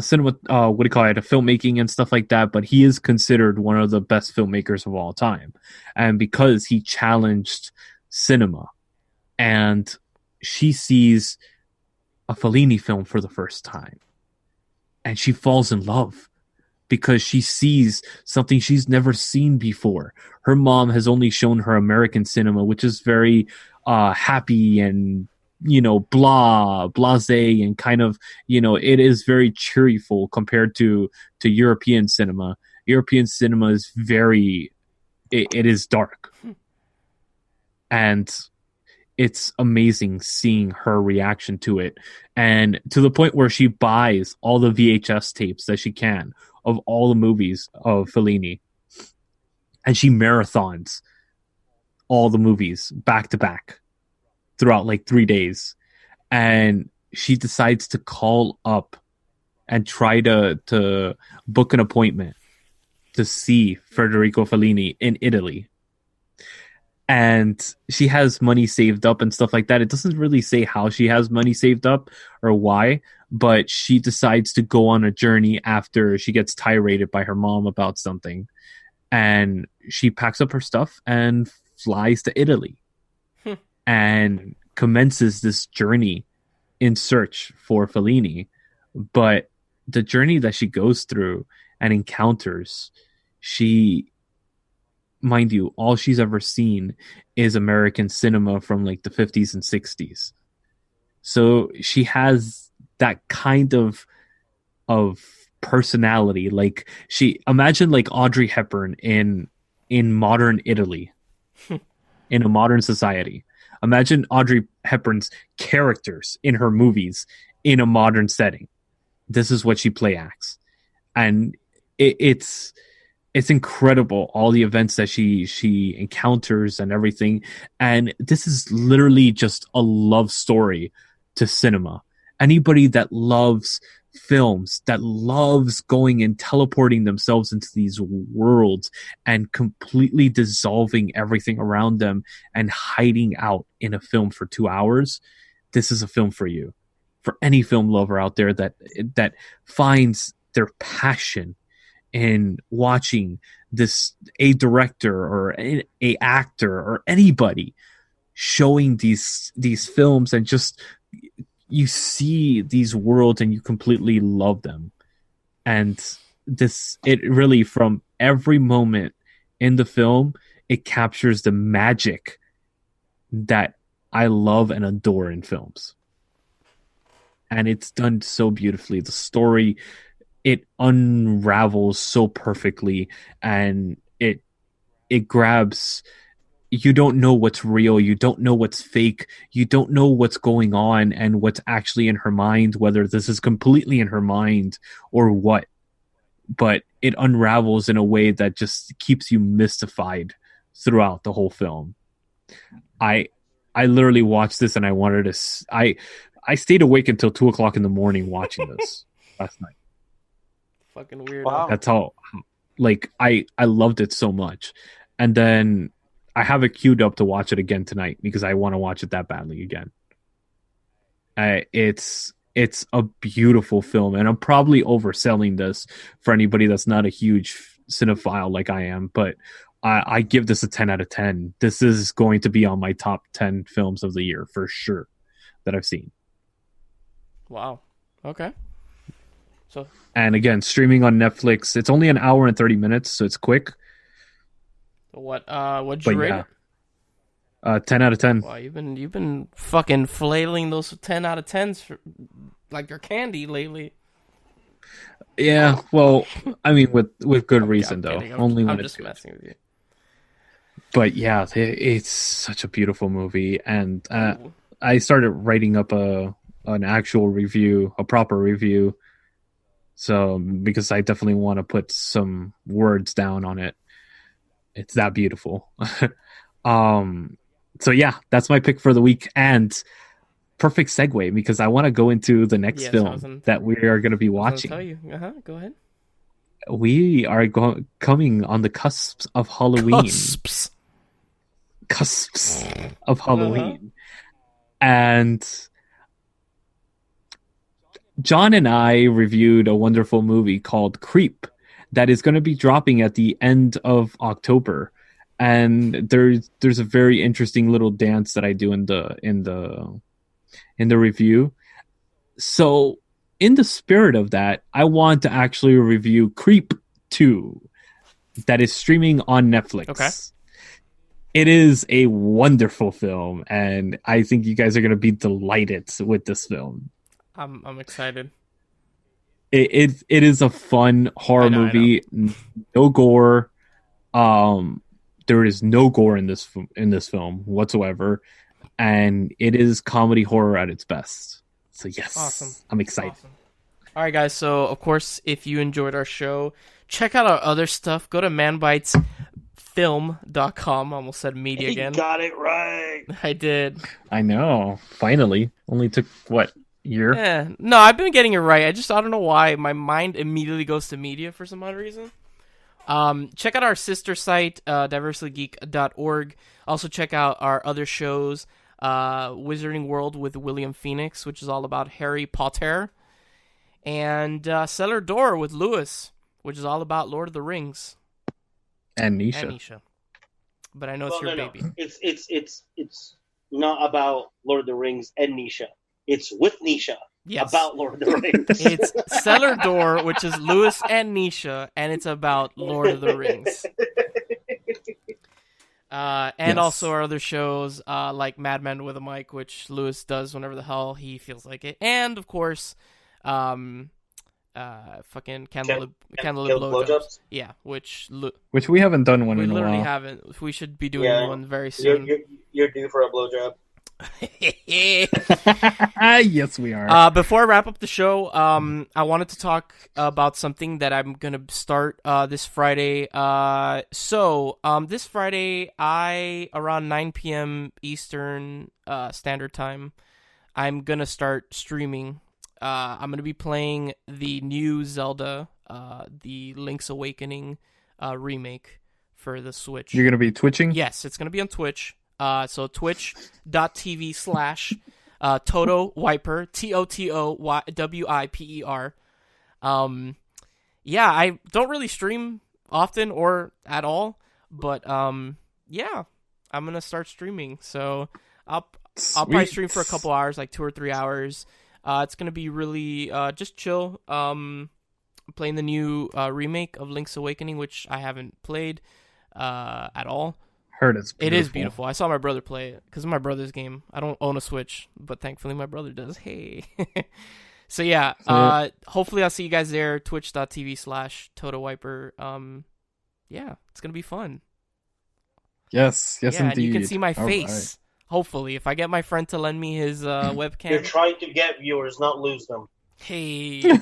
cinema, what do you call it, filmmaking and stuff like that. But he is considered one of the best filmmakers of all time. And because he challenged cinema, and she sees a Fellini film for the first time. And she falls in love because she sees something she's never seen before. Her mom has only shown her American cinema, which is very happy and, blasé and kind of, it is very cheerful compared to European cinema. European cinema is it is dark. And it's amazing seeing her reaction to it, and to the point where she buys all the VHS tapes that she can of all the movies of Fellini, and she marathons all the movies back to back throughout like 3 days. And she decides to call up and try to book an appointment to see Federico Fellini in Italy. And she has money saved up and stuff like that. It doesn't really say how she has money saved up or why, but she decides to go on a journey after she gets tirade by her mom about something. And she packs up her stuff and flies to Italy and commences this journey in search for Fellini. But the journey that she goes through and encounters, mind you, all she's ever seen is American cinema from like the 50s and 60s. So she has that kind of personality. Like imagine like Audrey Hepburn in modern Italy, in a modern society. Imagine Audrey Hepburn's characters in her movies in a modern setting. This is what she play acts. And it's incredible, all the events that she encounters and everything. And this is literally just a love story to cinema. Anybody that loves films that loves going and teleporting themselves into these worlds and completely dissolving everything around them and hiding out in a film for 2 hours, this is a film for you. For any film lover out there that finds their passion in watching a director or a actor or anybody showing these films, and just you see these worlds and you completely love them. And it really, from every moment in the film, it captures the magic that I love and adore in films. And it's done so beautifully. The story, it unravels so perfectly, and it grabs. You don't know what's real. You don't know what's fake. You don't know what's going on and what's actually in her mind, whether this is completely in her mind or what. But it unravels in a way that just keeps you mystified throughout the whole film. I literally watched this and I wanted to. I stayed awake until 2:00 in the morning watching this last night. Fucking weird. Wow. That's how, like, I loved it so much. And then I have it queued up to watch it again tonight because I want to watch it that badly again. It's a beautiful film, and I'm probably overselling this for anybody that's not a huge cinephile like I am, but I give this a 10 out of 10. This is going to be on my top 10 films of the year for sure that I've seen. Wow. Okay. So, and again, streaming on Netflix. It's only an hour and 30 minutes, so it's quick. What'd you rate it? 10 out of 10. Wow, you've been fucking flailing those 10 out of 10s like your candy lately. Yeah, well, I mean, with good reason, I'm though. kidding. Only when I'm it's just good. messing with you. But yeah, it's such a beautiful movie, and I started writing up an actual review, a proper review. So because I definitely want to put some words down on it. It's that beautiful. So yeah, that's my pick for the week, and perfect segue because I want to go into the next film that we are going to be watching. Tell you. Go ahead. We are coming on the cusps of Halloween. Cusps of Halloween. And John and I reviewed a wonderful movie called Creep that is going to be dropping at the end of October. And there's a very interesting little dance that I do in the review. So in the spirit of that, I want to actually review Creep 2 that is streaming on Netflix. Okay. It is a wonderful film, and I think you guys are going to be delighted with this film. I'm excited. It is a fun horror movie. No gore. There is no gore in this film whatsoever, and it is comedy horror at its best. So yes, awesome. I'm excited. Awesome. All right, guys. So of course, if you enjoyed our show, check out our other stuff. Go to Manbitesfilm.com. Almost said media again. Got it right. I did. I know. Finally, only took what? Year? Yeah. No, I've been getting it right. I don't know why my mind immediately goes to media for some odd reason. Check out our sister site, diversitygeek.org. Also check out our other shows, Wizarding World with Williamphoenix, which is all about Harry Potter, and Cellar Door with Lewis, which is all about Lord of the Rings. And Nisha. But I know it's your baby. It's not about Lord of the Rings and Nisha. It's with Nisha about Lord of the Rings. It's Cellar Door, which is Lewis and Nisha, and it's about Lord of the Rings. And also our other shows, like Madman with a Mic, which Lewis does whenever the hell he feels like it. And, of course, fucking Candle Blowjobs. Yeah, which we haven't done one in a while. We literally haven't. We should be doing one very soon. You're due for a blowjob. Yes, we are. Before I wrap up the show, I wanted to talk about something that I'm gonna start this Friday. This Friday, around 9 p.m. Eastern Standard Time, I'm gonna start streaming I'm gonna be playing the new Zelda, the Link's Awakening remake for the Switch. You're gonna be twitching? Yes, it's gonna be on Twitch. So twitch.tv/ Toto Wiper, TOTOWIPER. Yeah, I don't really stream often or at all, but yeah, I'm gonna start streaming. So I'll probably stream for a couple hours, like 2 or 3 hours. It's gonna be really just chill. Playing the new remake of Link's Awakening, which I haven't played at all. Heard it's beautiful. It is beautiful. I saw my brother play it because of my brother's game. I don't own a Switch, but thankfully my brother does. Hey. So yeah, hopefully I'll see you guys there. Twitch.tv/ Toto Wiper. Yeah, it's gonna be fun. Yes, yeah, indeed. And you can see my All face. right. Hopefully, if I get my friend to lend me his webcam. You're trying to get viewers, not lose them. Hey.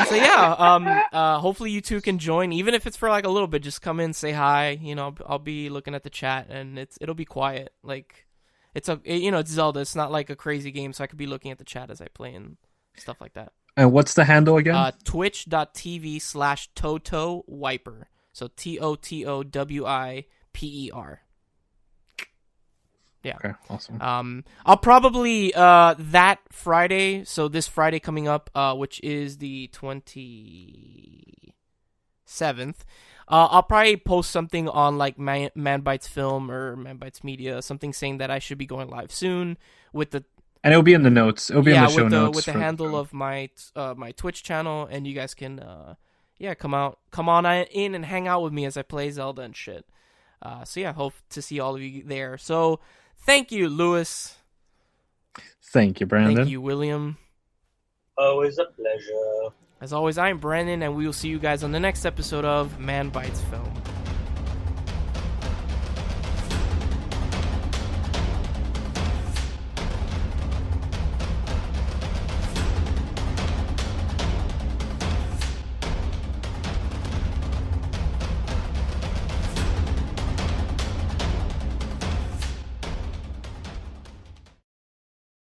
So yeah, hopefully you two can join, even if it's for like a little bit. Just come in, say hi. You know, I'll be looking at the chat, and it'll be quiet. Like, it's Zelda. It's not like a crazy game, so I could be looking at the chat as I play and stuff like that. And what's the handle again? Twitch.tv/ Toto Wiper. So TOTOWIPER. Yeah. Okay, awesome. I'll probably that Friday, so this Friday coming up, which is the 27th, I'll probably post something on like Manbitesfilm or Manbitesmedia, something saying that I should be going live soon with the. And it'll be in the notes. It'll be in the show notes with the handle of my Twitch channel, and you guys can come on in and hang out with me as I play Zelda and shit. So yeah, hope to see all of you there. So thank you, Lewis. Thank you, Brandon. Thank you, William. Always a pleasure. As always, I'm Brandon, and we will see you guys on the next episode of Manbitesfilm.